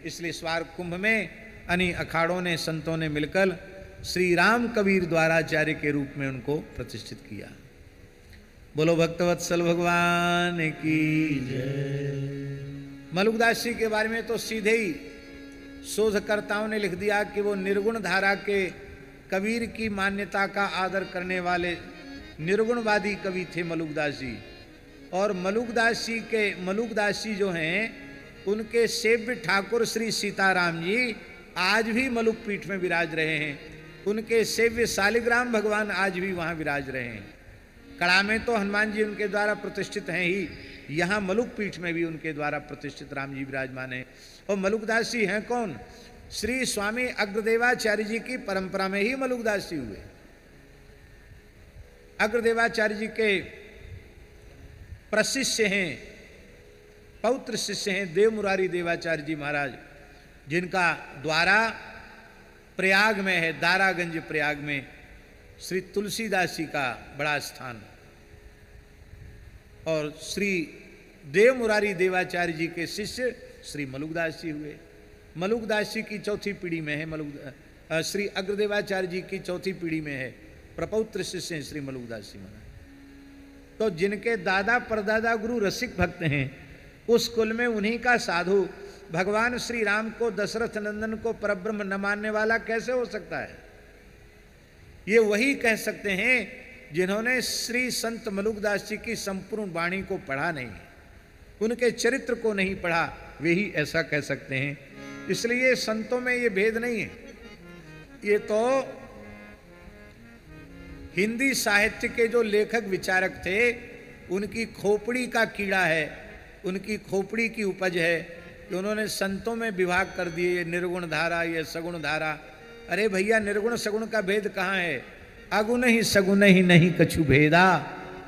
इसलिए इस बार कुंभ में अन्य अखाड़ों ने, संतों ने मिलकर श्री राम कबीर द्वाराचार्य के रूप में उनको प्रतिष्ठित किया। बोलो भक्तवत्सल भगवान की जय। मलुकदास जी के बारे में तो सीधे ही शोधकर्ताओं ने लिख दिया कि वो निर्गुण धारा के कबीर की मान्यता का आदर करने वाले निर्गुणवादी कवि थे मलुकदास जी। और मलुकदास जी जो हैं, उनके सेव्य ठाकुर श्री सीताराम जी आज भी मलुक पीठ में विराज रहे हैं। उनके सेव्य शालिग्राम भगवान आज भी वहाँ विराज रहे हैं। कड़ा में तो हनुमान जी उनके द्वारा प्रतिष्ठित हैं ही, यहाँ मलुक पीठ में भी उनके द्वारा प्रतिष्ठित राम जी विराजमान हैं। और मलुकदास जी हैं कौन? श्री स्वामी अग्रदेवाचार्य जी की परंपरा में ही मलुकदास जी हुए। अग्रदेवाचार्य जी के प्रशिष्य हैं, पौत्र शिष्य हैं देव मुरारी देवाचार्य जी महाराज, जिनका द्वारा प्रयाग में है, दारागंज प्रयाग में श्री तुलसीदास जी का बड़ा स्थान। और श्री देव मुरारी देवाचार्य जी के शिष्य श्री मलुकदास जी हुए। मलुकदास जी की चौथी पीढ़ी में है, श्री अग्रदेवाचार्य जी की चौथी पीढ़ी में है, प्रपौत्र शिष्य हैं श्री मलुकदास जी महाराज। तो जिनके दादा परदादा गुरु रसिक भक्त हैं, उस कुल में उन्हीं का साधु भगवान श्री राम को, दशरथ नंदन को परब्रह्म न मानने वाला कैसे हो सकता है? ये वही कह सकते हैं जिन्होंने श्री संत मलुकदास जी की संपूर्ण वाणी को पढ़ा नहीं, उनके चरित्र को नहीं पढ़ा, वे ही ऐसा कह सकते हैं। इसलिए संतों में ये भेद नहीं है। ये तो हिंदी साहित्य के जो लेखक विचारक थे, उनकी खोपड़ी का कीड़ा है, उनकी खोपड़ी की उपज है कि उन्होंने संतों में विभाग कर दिए, ये निर्गुण धारा, ये सगुण धारा। अरे भैया, निर्गुण सगुण का भेद कहाँ है? अगुण ही सगुण ही नहीं कछु भेदा,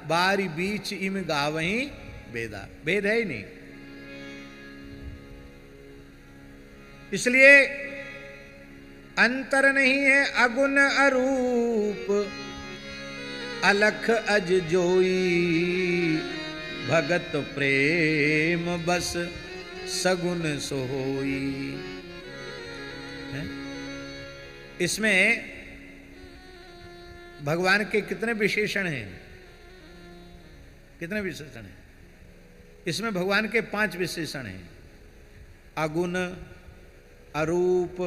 बारी बीच इम गावही भेदा। भेद है ही नहीं। इसलिए अंतर नहीं है अगुण अरूप, अलख अज जोई, भगत प्रेम बस सगुन सोई। इसमें भगवान के कितने विशेषण हैं? कितने विशेषण हैं? इसमें भगवान के 5 विशेषण हैं। अगुण, अरूप,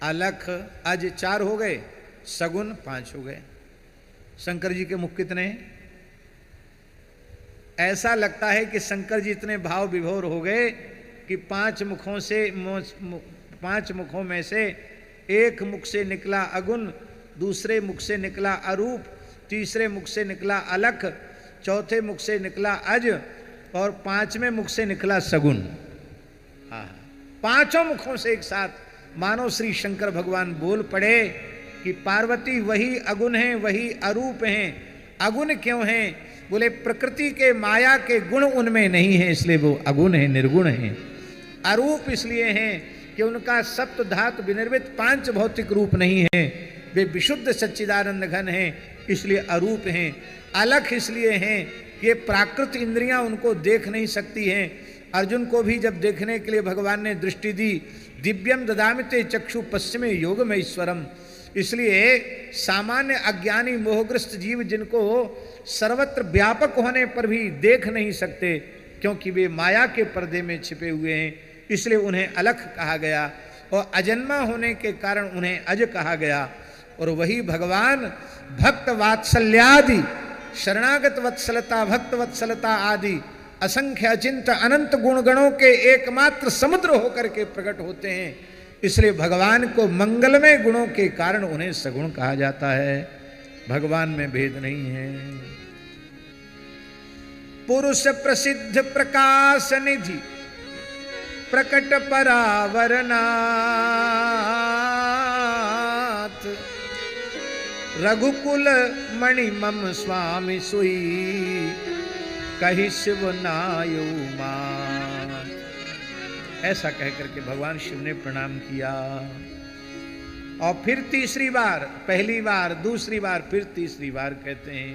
अलख, अज 4 हो गए, सगुन 5 हो गए। शंकर जी के मुख कितने हैं? ऐसा लगता है कि शंकर जी इतने भाव विभोर हो गए कि 5 मुखों में से एक मुख से निकला अगुण, दूसरे मुख से निकला अरूप, तीसरे मुख से निकला अलख, चौथे मुख से निकला अज और 5वें मुख से निकला सगुन। हाँ, 5 मुखों से एक साथ मानो श्री शंकर भगवान बोल पड़े कि पार्वती वही अगुण हैं, वही अरूप हैं। अगुण क्यों हैं? बोले प्रकृति के माया के गुण उनमें नहीं है, इसलिए वो अगुण है, निर्गुण हैं। अरूप इसलिए हैं कि उनका सप्त धातु विनिर्मित 5 भौतिक रूप नहीं है, वे विशुद्ध सच्चिदानंद घन हैं, इसलिए अरूप हैं। अलख इसलिए हैं कि ये प्राकृत इंद्रियां उनको देख नहीं सकती हैं। अर्जुन को भी जब देखने के लिए भगवान ने दृष्टि दी, दिव्यम ददामिते चक्षु पश्चिमे योगम ईश्वरम, इसलिए सामान्य अज्ञानी मोहग्रस्त जीव जिनको सर्वत्र व्यापक होने पर भी देख नहीं सकते, क्योंकि वे माया के पर्दे में छिपे हुए हैं, इसलिए उन्हें अलख कहा गया। और अजन्मा होने के कारण उन्हें अज कहा गया। और वही भगवान भक्त वात्सल्यादि, शरणागत वत्सलता, भक्त वत्सलता आदि असंख्य अचिंत अनंत गुणगणों के एकमात्र समुद्र होकर के प्रकट होते हैं। इसलिए भगवान को मंगलमय गुणों के कारण उन्हें सगुण कहा जाता है। भगवान में भेद नहीं है। पुरुष प्रसिद्ध प्रकाश निधि, प्रकट परावरनाथ, रघुकुल मणि मम स्वामी सुई, कही शिव नायु मां। ऐसा कह करके भगवान शिव ने प्रणाम किया। और फिर तीसरी बार, पहली बार, दूसरी बार, फिर तीसरी बार कहते हैं,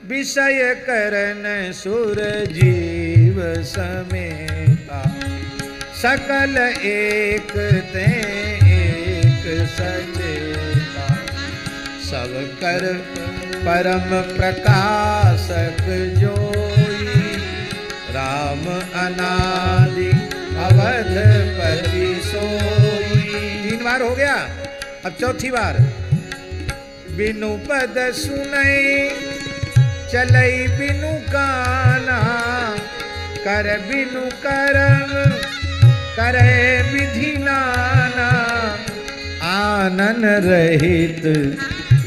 विषय करन सुर जीव समेता, सकल एक ते एक सचेता, सब कर परम प्रकाशक जोई, राम अनादि अवधपति सोई। 3 बार हो गया, अब चौथी बार, बिनु पद सुनई चलई बिनु काना, कर बिनु करम करे विधि नाना, आनन रहित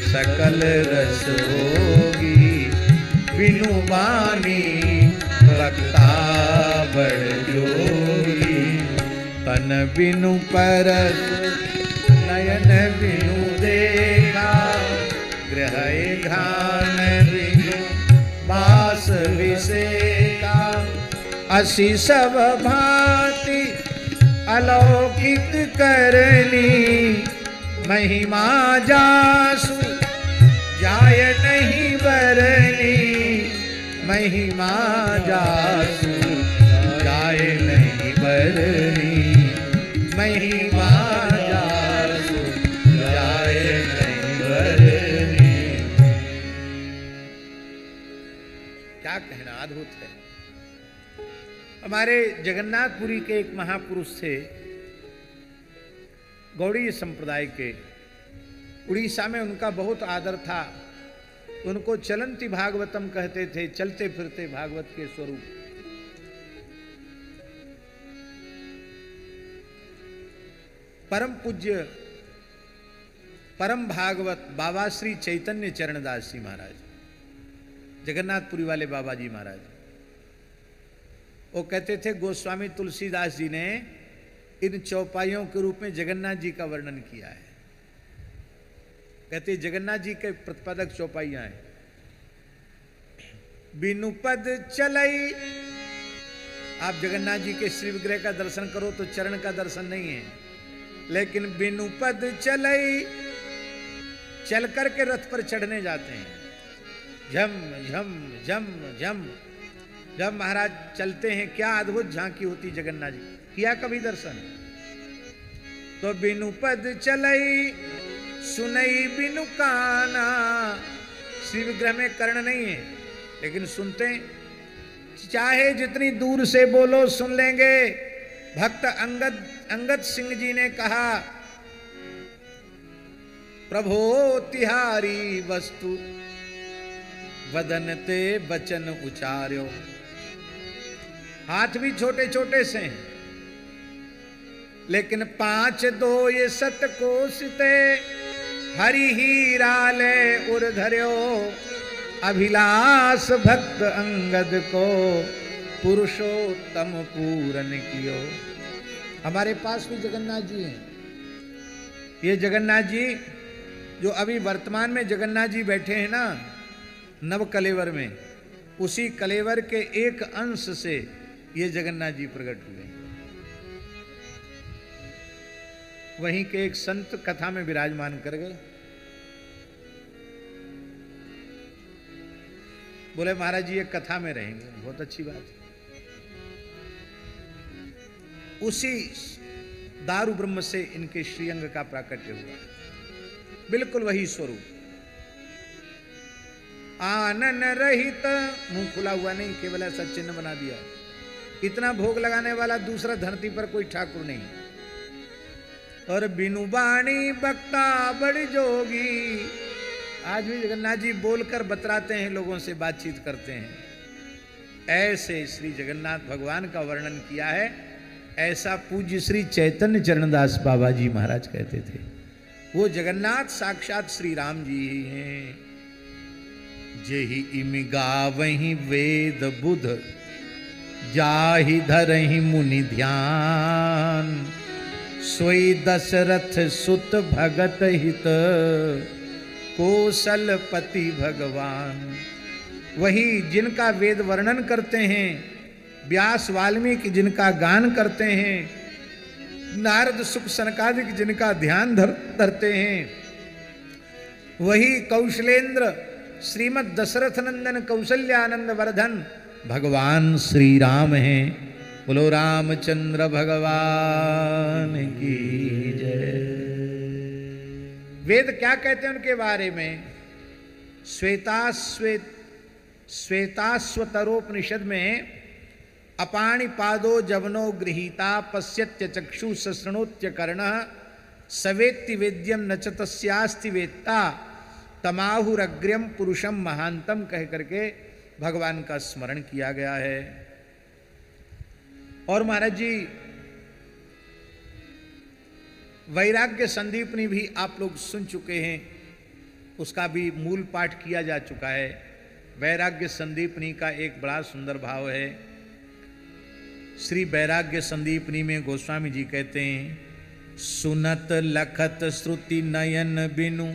सकल रस होगी, बिनु बानी वक्ता बड़ जोगी, तन बिनु परस नयन बिनु देखा, गृह घान बिनु बास विसेका, असी सब भांति अलौकिक करनी, महिमा जासु जाय नहीं बरनी, महिमा जासु जाय नहीं बरनी, महिमा जासु जाय नहीं बरनी। क्या कहना, अद्भुत है। हमारे जगन्नाथपुरी के एक महापुरुष थे, गौड़ीय संप्रदाय के, उड़ीसा में उनका बहुत आदर था। उनको चलंती भागवतम कहते थे, चलते फिरते भागवत के स्वरूप। परम पूज्य परम भागवत बाबा श्री चैतन्य चरणदास जी महाराज, जगन्नाथपुरी वाले बाबा जी महाराज, वो कहते थे गोस्वामी तुलसीदास जी ने इन चौपाइयों के रूप में जगन्नाथ जी का वर्णन किया है। कहते जगन्नाथ जी के प्रतिपादक चौपाइयां हैं। बिनु पद चलई, आप जगन्नाथ जी के श्री विग्रह का दर्शन करो तो चरण का दर्शन नहीं है, लेकिन बिनु पद चलई, चल करके रथ पर चढ़ने जाते हैं। झम झम झम झम जब महाराज चलते हैं, क्या अद्भुत झांकी होती जगन्नाथ जी। किया कभी दर्शन? तो बिनु पद चलई सुनई बिनु काना, श्री विग्रह में कर्ण नहीं है, लेकिन सुनते हैं, चाहे जितनी दूर से बोलो सुन लेंगे। भक्त अंगद सिंह जी ने कहा, प्रभो तिहारी वस्तु वदनते बचन उचार्यो। हाथ भी छोटे छोटे से हैं, लेकिन 5 दो ये सत कोसते, हरि हीरा ले उर धर्यो, अभिलाष भक्त अंगद को पुरुषोत्तम पूरन कियो। हमारे पास भी जगन्नाथ जी हैं। ये जगन्नाथ जी जो अभी वर्तमान में जगन्नाथ जी बैठे हैं ना नव कलेवर में, उसी कलेवर के एक अंश से ये जगन्नाथ जी प्रकट हुए। वहीं के एक संत कथा में विराजमान कर गए। बोले महाराज जी ये कथा में रहेंगे, बहुत अच्छी बात है। उसी दारू ब्रह्म से इनके श्रीअंग का प्राकट्य हुआ, बिल्कुल वही स्वरूप। आनन रहित, मुंह खुला हुआ नहीं, केवल ऐसा चिन्ह बना दिया। इतना भोग लगाने वाला दूसरा धरती पर कोई ठाकुर नहीं। और बिनु बाणी बक्ता बड़ी जोगी, आज भी जगन्नाथ जी बोलकर बतराते हैं, लोगों से बातचीत करते हैं। ऐसे श्री जगन्नाथ भगवान का वर्णन किया है। ऐसा पूज्य श्री चैतन्य चरणदास बाबा जी महाराज कहते थे। वो जगन्नाथ साक्षात श्री राम जी ही हैं। जेहि इमि गावहि वेद बुध, जाहि धरहि मुनि ध्यान, सोई दशरथ सुत भगत हित, कौशलपति भगवान। वही जिनका वेद वर्णन करते हैं, व्यास वाल्मीकि जिनका गान करते हैं, नारद सुख सनकादिक जिनका ध्यान धरते हैं, वही कौशलेंद्र श्रीमद दशरथ नंदन कौशल्यानंद वर्धन भगवान श्री राम हैं। बोलो रामचंद्र भगवान की जय। वेद क्या कहते हैं उनके बारे में? श्वेताश्वतरोपनिषद में अपाणि पादो जवनो गृहीता पश्यत्य चक्षु सृणोत्य कर्णः सवेत्ति वेद्यम न च तस्यास्ति वेत्ता तमाहुरग्र्यम पुरुषम महांतम कह करके भगवान का स्मरण किया गया है। और महाराज जी वैराग्य संदीपनी भी आप लोग सुन चुके हैं, उसका भी मूल पाठ किया जा चुका है। वैराग्य संदीपनी का एक बड़ा सुंदर भाव है। श्री वैराग्य संदीपनी में गोस्वामी जी कहते हैं, सुनत लखत श्रुति नयन बिनु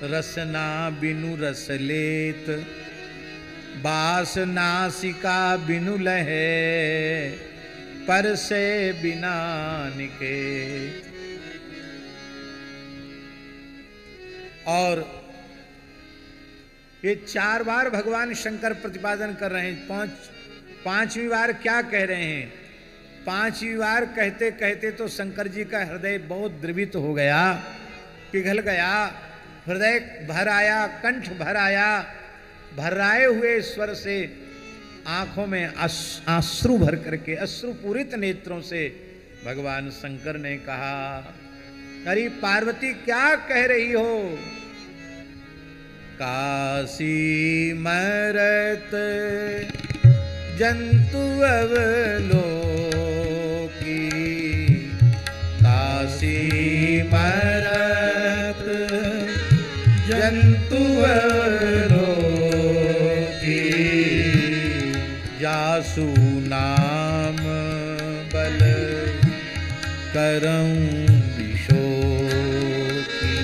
रसना बिनु रस लेत बास नासिका बिनु लहे पर से बिना निके। और ये 4 बार भगवान शंकर प्रतिपादन कर रहे हैं। पांचवी बार क्या कह रहे हैं? 5वीं बार कहते कहते तो शंकर जी का हृदय बहुत द्रवित हो गया, पिघल गया, हृदय भर आया, कंठ भर आया। भर्राए हुए स्वर से आंखों में आंसू भर करके अश्रुपूरित नेत्रों से भगवान शंकर ने कहा, अरे पार्वती क्या कह रही हो? काशी मरत जंतु अवलोकी, काशी मरत जंतु अवलोकी, जासु नाम बल करऊं विशोकी,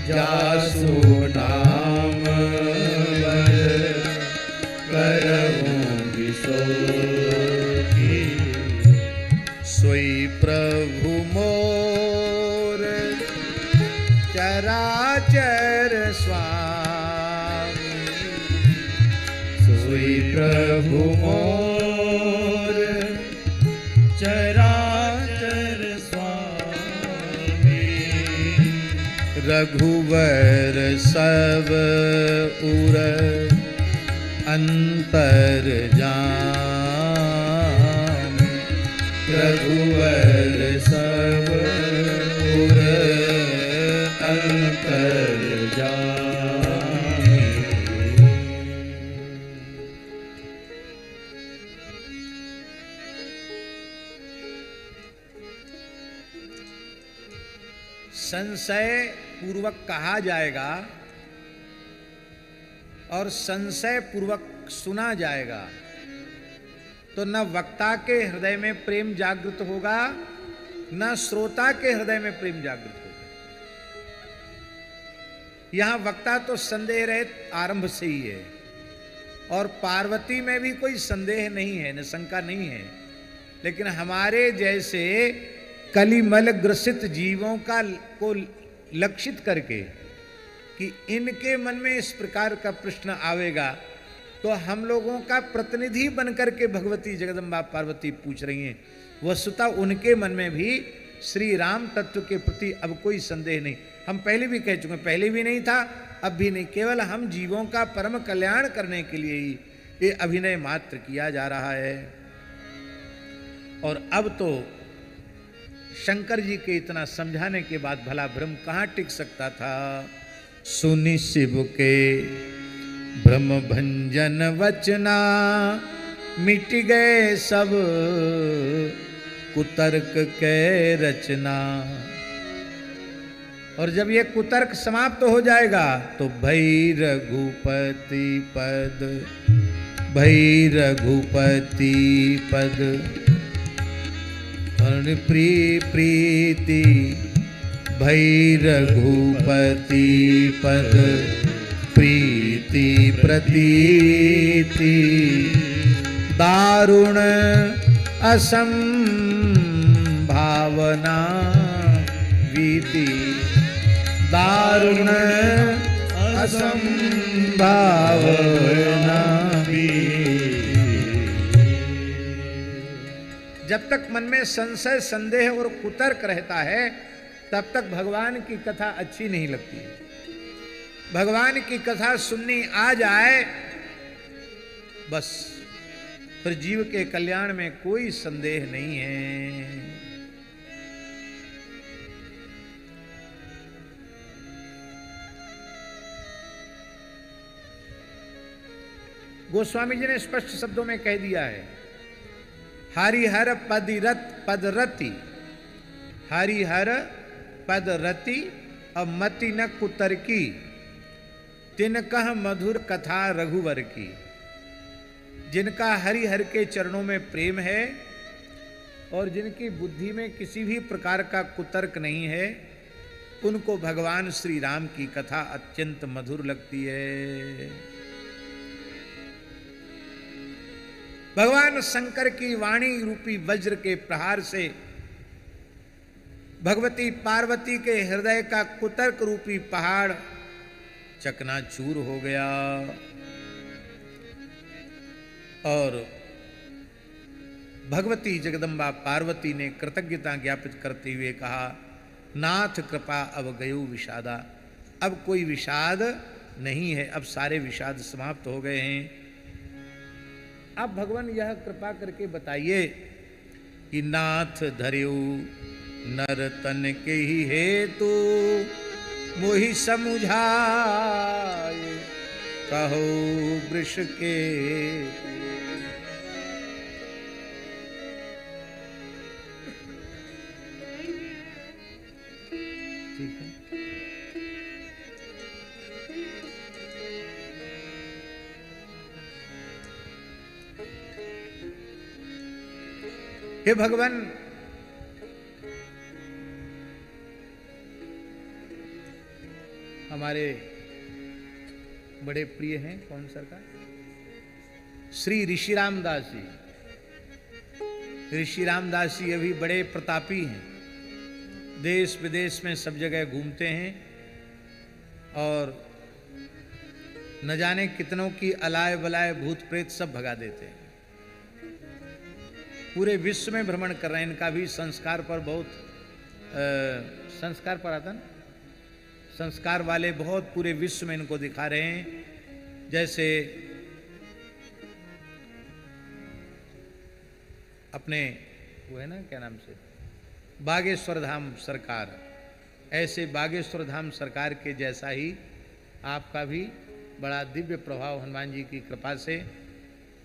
जासु नाम बल करऊं विशोकी। सोई प्रभु मोर चराचर स्वामी, सोई प्रभु मोर चराचर स्वामी। रघुवर सब उर अंतर जान, रघुवर सब उर अंतर जान। संशय पूर्वक कहा जाएगा और संशय पूर्वक सुना जाएगा तो न वक्ता के हृदय में प्रेम जागृत होगा, न श्रोता के हृदय में प्रेम जागृत होगा। यहां वक्ता तो संदेह रहित आरंभ से ही है और पार्वती में भी कोई संदेह नहीं है, न शंका नहीं है। लेकिन हमारे जैसे कलिमल ग्रसित जीवों को लक्षित करके कि इनके मन में इस प्रकार का प्रश्न आवेगा, तो हम लोगों का प्रतिनिधि बनकर के भगवती जगदम्बा पार्वती पूछ रही हैं। वस्तुतः उनके मन में भी श्री राम तत्व के प्रति अब कोई संदेह नहीं। हम पहले भी कह चुके, पहले भी नहीं था, अब भी नहीं। केवल हम जीवों का परम कल्याण करने के लिए ही ये अभिनय मात्र किया जा रहा है। और अब तो शंकर जी के इतना समझाने के बाद भला भ्रम कहाँ टिक सकता था। सुनि शिव के ब्रह्म भंजन वचना, मिट गए सब कुतर्क के रचना। और जब ये कुतर्क समाप्त हो जाएगा तो भई रघुपति पद, भई रघुपति पद, प्रीति भई रघुपति पद प्रीति। वीति प्रतीति दारुण असंभावना वीति दारुण असंभावना जब तक मन में संशय संदेह और कुतर्क रहता है तब तक भगवान की कथा अच्छी नहीं लगती है। भगवान की कथा सुननी आ जाए बस फिर जीव के कल्याण में कोई संदेह नहीं है। गोस्वामी जी ने स्पष्ट शब्दों में कह दिया है, हरिहर पदरति हरिहर पदरति और मति न कुतर्की तिनकह मधुर कथा रघुवर की। जिनका हरिहर के चरणों में प्रेम है और जिनकी बुद्धि में किसी भी प्रकार का कुतर्क नहीं है, उनको भगवान श्री राम की कथा अत्यंत मधुर लगती है। भगवान शंकर की वाणी रूपी वज्र के प्रहार से भगवती पार्वती के हृदय का कुतर्क रूपी पहाड़ चकनाचूर हो गया और भगवती जगदम्बा पार्वती ने कृतज्ञता ज्ञापित करते हुए कहा, नाथ कृपा अब गयो विषादा। अब कोई विषाद नहीं है, अब सारे विषाद समाप्त हो गए हैं। अब भगवान यह कृपा करके बताइए कि नाथ धर्यो नर तन के ही हेतु मोहि समुझाए कहो वृष के। ठीक है, हे भगवान, हमारे बड़े प्रिय हैं कौन सरकार, श्री ऋषि रामदास जी। ऋषि रामदास जी अभी बड़े प्रतापी हैं, देश विदेश में सब जगह घूमते हैं और न जाने कितनों की अलाय बलाय भूत प्रेत सब भगा देते हैं। पूरे विश्व में भ्रमण कर रहे हैं। इनका भी संस्कार पर बहुत संस्कार पर आता ना, संस्कार वाले बहुत पूरे विश्व में इनको दिखा रहे हैं। जैसे अपने वो है ना क्या नाम से बागेश्वर धाम सरकार, ऐसे बागेश्वर धाम सरकार के जैसा ही आपका भी बड़ा दिव्य प्रभाव हनुमान जी की कृपा से,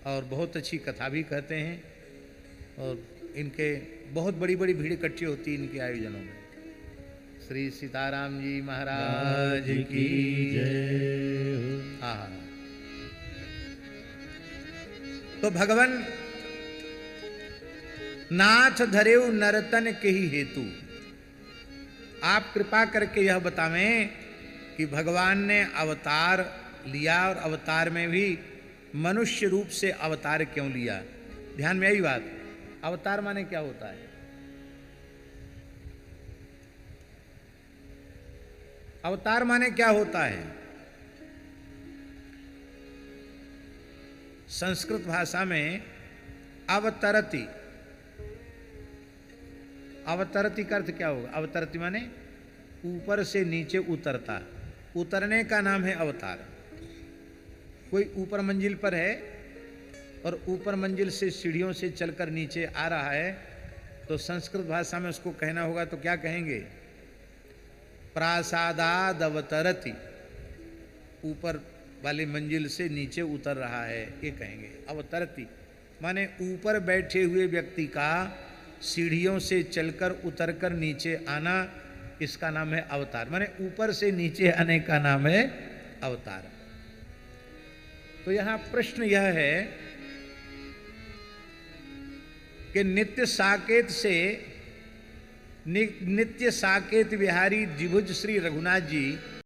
और बहुत अच्छी कथा भी कहते हैं और इनके बहुत बड़ी बड़ी भीड़ इकट्ठी होती है इनके आयोजनों में। श्री सीताराम जी महाराज की जय। हाँ, तो भगवान नाथ धरेव नरतन के ही हेतु, आप कृपा करके यह बतावें कि भगवान ने अवतार लिया और अवतार में भी मनुष्य रूप से अवतार क्यों लिया। ध्यान में आई बात, अवतार माने क्या होता है? अवतार माने क्या होता है? संस्कृत भाषा में अवतरति, अवतरति का अर्थ क्या होगा? अवतरति माने ऊपर से नीचे उतरता, उतरने का नाम है अवतार। कोई ऊपर मंजिल पर है और ऊपर मंजिल से सीढ़ियों से चलकर नीचे आ रहा है, तो संस्कृत भाषा में उसको कहना होगा तो क्या कहेंगे? प्रासादाद अवतरति, ऊपर वाली मंजिल से नीचे उतर रहा है, ये कहेंगे अवतरति। माने ऊपर बैठे हुए व्यक्ति का सीढ़ियों से चलकर उतरकर नीचे आना, इसका नाम है अवतार। माने ऊपर से नीचे आने का नाम है अवतार। तो यहां प्रश्न यह है कि नित्य साकेत विहारी द्विभुज श्री रघुनाथ जी